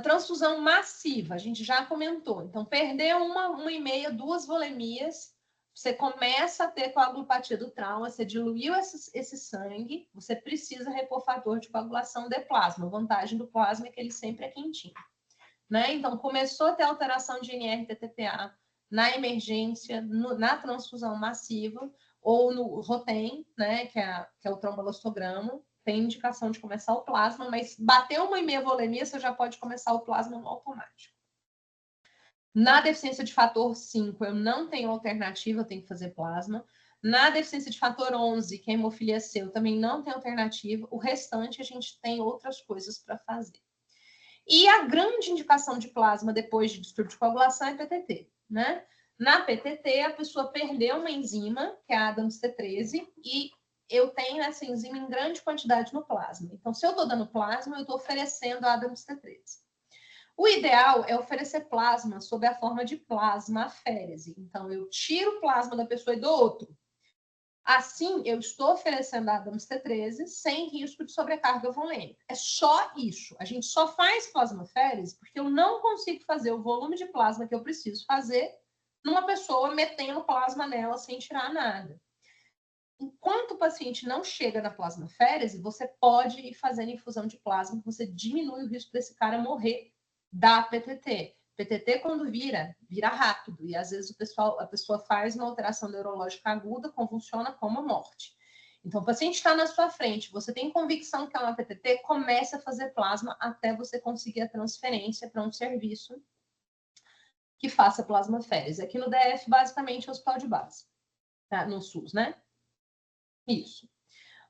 Transfusão massiva, a gente já comentou. Então, perdeu uma e meia, 2 volemias, você começa a ter coagulopatia do trauma, você diluiu esse sangue, você precisa repor fator de coagulação de plasma. A vantagem do plasma é que ele sempre é quentinho, né? Então, começou a ter alteração de NR-TTPA na emergência, na transfusão massiva, ou no ROTEM, né, que é o trombolostograma, tem indicação de começar o plasma, mas bateu 1,5 volemia, você já pode começar o plasma no automático. Na deficiência de fator 5, eu não tenho alternativa, eu tenho que fazer plasma. Na deficiência de fator 11, que é hemofilia C, eu também não tenho alternativa. O restante, a gente tem outras coisas para fazer. E a grande indicação de plasma depois de distúrbio de coagulação é PTT, né? Na PTT, a pessoa perdeu uma enzima, que é a Adams T13, e eu tenho essa enzima em grande quantidade no plasma. Então, se eu estou dando plasma, eu estou oferecendo a Adams T13. O ideal é oferecer plasma sob a forma de plasmaférese. Então, eu tiro o plasma da pessoa e dou outro. Assim, eu estou oferecendo a Adams T13 sem risco de sobrecarga volêmica. É só isso. A gente só faz plasmaférese porque eu não consigo fazer o volume de plasma que eu preciso fazer numa pessoa metendo plasma nela sem tirar nada. Enquanto o paciente não chega na plasmaférese, você pode ir fazendo infusão de plasma, você diminui o risco desse cara morrer da PTT. PTT, quando vira rápido, e às vezes a pessoa faz uma alteração neurológica aguda, convulsiona como morte. Então, o paciente está na sua frente, você tem convicção que é uma PTT, comece a fazer plasma até você conseguir a transferência para um serviço que faça plasmaférese. Aqui no DF, basicamente, é o hospital de base, tá? No SUS, né? Isso.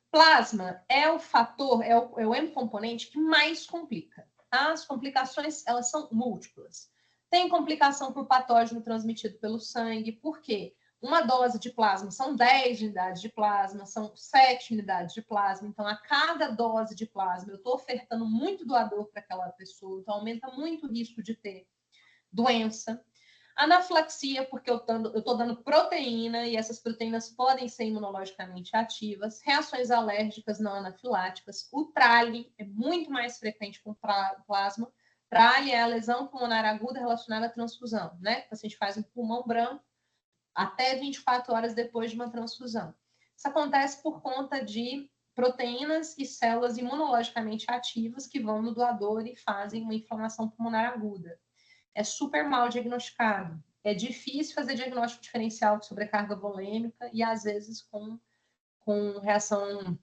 Plasma é o fator, é o hemocomponente que mais complica. Tá? As complicações, elas são múltiplas. Tem complicação por patógeno transmitido pelo sangue, por quê? Uma dose de plasma são 10 unidades de plasma, são 7 unidades de plasma. Então, a cada dose de plasma, eu estou ofertando muito doador para aquela pessoa, então aumenta muito o risco de ter doença. Anafilaxia, porque eu estou dando proteína e essas proteínas podem ser imunologicamente ativas. Reações alérgicas não anafiláticas. O trale é muito mais frequente com plasma. Trale é a lesão pulmonar aguda relacionada à transfusão, né? O paciente faz um pulmão branco até 24 horas depois de uma transfusão. Isso acontece por conta de proteínas e células imunologicamente ativas que vão no doador e fazem uma inflamação pulmonar aguda. É super mal diagnosticado. É difícil fazer diagnóstico diferencial de sobrecarga volêmica e, às vezes, com reação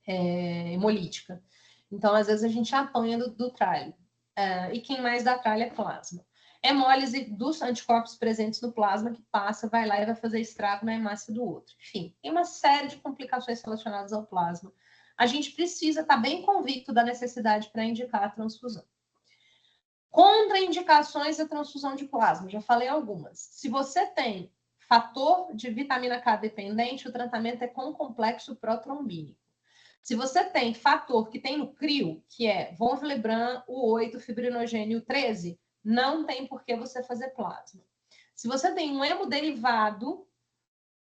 hemolítica. Então, às vezes, a gente apanha do tralho. E quem mais dá tralho é plasma. Hemólise dos anticorpos presentes no plasma que passa, vai lá e vai fazer estrago na hemácia do outro. Enfim, tem uma série de complicações relacionadas ao plasma. A gente precisa estar bem convicto da necessidade para indicar a transfusão. Contraindicações da transfusão de plasma, já falei algumas. Se você tem fator de vitamina K dependente, o tratamento é com complexo protrombínico. Se você tem fator que tem no CRIO, que é von Willebrand, o 8, fibrinogênio 13, não tem por que você fazer plasma. Se você tem um hemoderivado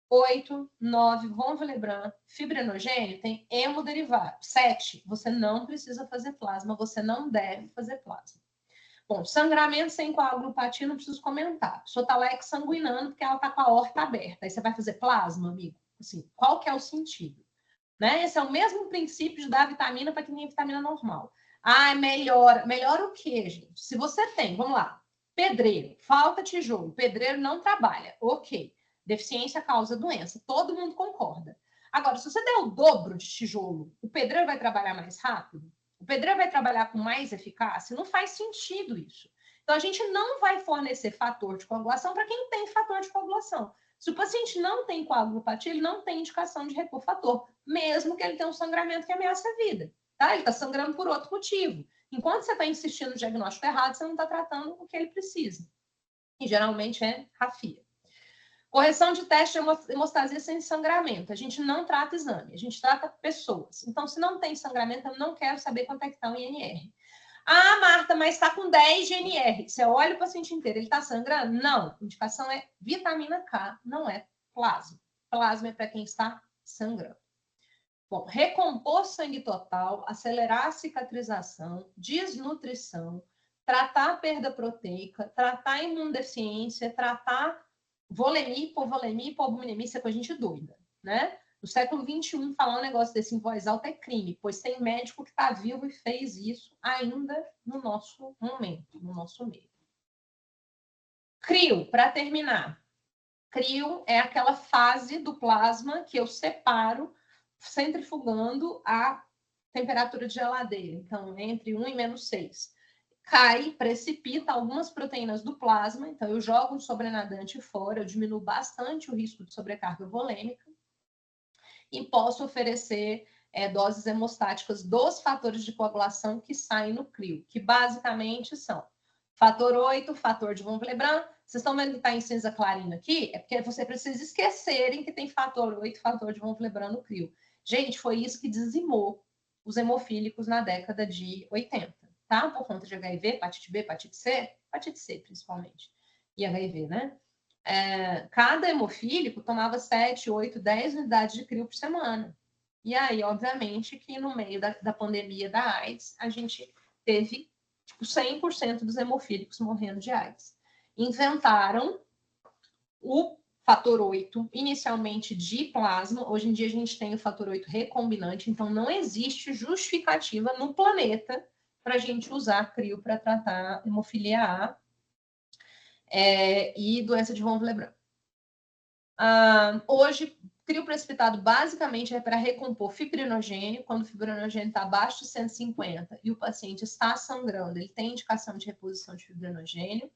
8, 9, von Willebrand, fibrinogênio, tem hemoderivado 7, você não precisa fazer plasma, você não deve fazer plasma. Bom, sangramento sem coagulopatia, não preciso comentar. A pessoa está lá exsanguinando porque ela está com a aorta aberta. Aí você vai fazer plasma, amigo? Assim, qual que é o sentido? Né? Esse é o mesmo princípio de dar vitamina para quem tem vitamina normal. Ah, melhora. Melhora o quê, gente? Se você tem, vamos lá, pedreiro, falta tijolo, pedreiro não trabalha. Ok. Deficiência causa doença. Todo mundo concorda. Agora, se você der o dobro de tijolo, o pedreiro vai trabalhar mais rápido? O pedreiro vai trabalhar com mais eficácia? Não faz sentido isso. Então, a gente não vai fornecer fator de coagulação para quem tem fator de coagulação. Se o paciente não tem coagulopatia, ele não tem indicação de repor fator, mesmo que ele tenha um sangramento que ameaça a vida. Tá? Ele está sangrando por outro motivo. Enquanto você está insistindo no diagnóstico errado, você não está tratando o que ele precisa. E geralmente é rafia. Correção de teste de hemostasia sem sangramento. A gente não trata exame, a gente trata pessoas. Então, se não tem sangramento, eu não quero saber quanto é que está o INR. Ah, Marta, mas está com 10 de INR. Você olha o paciente inteiro, ele está sangrando? Não. A indicação é vitamina K, não é plasma. Plasma é para quem está sangrando. Bom, recompor sangue total, acelerar a cicatrização, desnutrição, tratar a perda proteica, tratar a imunodeficiência, tratar volemia, hipovolemia, isso é coisa de gente doida, né? No século XXI, falar um negócio desse em voz alta é crime, pois tem médico que está vivo e fez isso ainda no nosso momento, no nosso meio. CRIO, para terminar. CRIO é aquela fase do plasma que eu separo centrifugando a temperatura de geladeira. Então, entre 1 e menos 6. Cai, precipita algumas proteínas do plasma, então eu jogo um sobrenadante fora, eu diminuo bastante o risco de sobrecarga volêmica e posso oferecer doses hemostáticas dos fatores de coagulação que saem no CRIO, que basicamente são fator 8, fator de von Willebrand. Vocês estão vendo que está em cinza clarinho aqui? É porque você precisa esquecerem que tem fator 8, fator de von Willebrand no CRIO. Gente, foi isso que dizimou os hemofílicos na década de 80. Tá? Por conta de HIV, hepatite B, hepatite C principalmente, e HIV, né? cada hemofílico tomava 7, 8, 10 unidades de crio por semana. E aí, obviamente, que no meio da pandemia da AIDS, a gente teve 100% dos hemofílicos morrendo de AIDS. Inventaram o fator 8, inicialmente de plasma. Hoje em dia a gente tem o fator 8 recombinante, então não existe justificativa no planeta para a gente usar crio para tratar hemofilia A e doença de von Willebrand. Hoje, crio precipitado basicamente é para recompor fibrinogênio, quando o fibrinogênio está abaixo de 150 e o paciente está sangrando, ele tem indicação de reposição de fibrinogênio.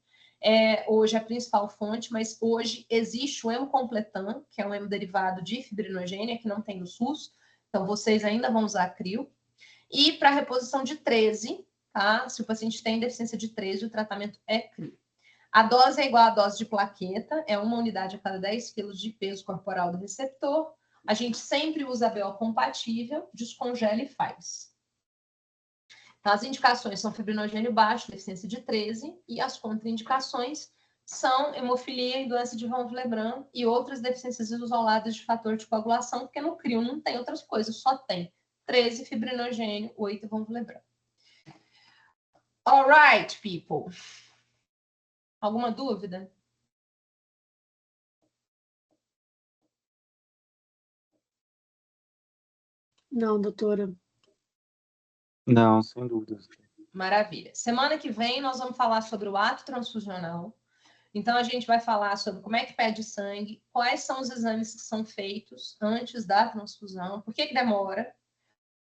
Hoje é a principal fonte, mas hoje existe o hemocompletan, que é um hemoderivado de fibrinogênio, que não tem no SUS, então vocês ainda vão usar crio. E para reposição de 13, tá? Se o paciente tem deficiência de 13, o tratamento é crio. A dose é igual à dose de plaqueta, é 1 unidade a cada 10 quilos de peso corporal do receptor. A gente sempre usa BO compatível, descongela e faz. Então, as indicações são fibrinogênio baixo, deficiência de 13, e as contraindicações são hemofilia e doença de von Willebrand e outras deficiências isoladas de fator de coagulação, porque no CRIO não tem outras coisas, só tem 13 fibrinogênio, 8 von Willebrand. All right, people. Alguma dúvida? Não, doutora. Não, sem dúvidas. Maravilha. Semana que vem nós vamos falar sobre o ato transfusional. Então, a gente vai falar sobre como é que pede sangue, quais são os exames que são feitos antes da transfusão, por que demora.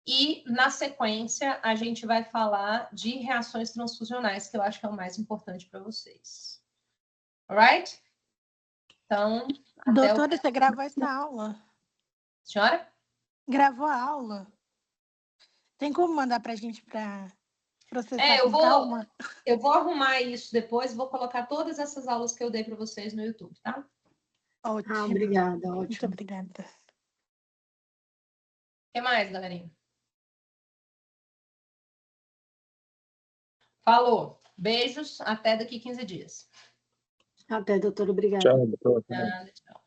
E, na sequência, a gente vai falar de reações transfusionais, que eu acho que é o mais importante para vocês. Alright? Então, doutora, você gravou essa aula? Senhora? Gravou a aula? Tem como mandar para a gente para processar com calma? Eu vou arrumar isso depois, vou colocar todas essas aulas que eu dei para vocês no YouTube, tá? Ótimo. Obrigada, ótimo. Muito obrigada. O que mais, galerinha? Falou. Beijos. Até daqui 15 dias. Até, doutora. Obrigada. Tchau, doutora. Tchau.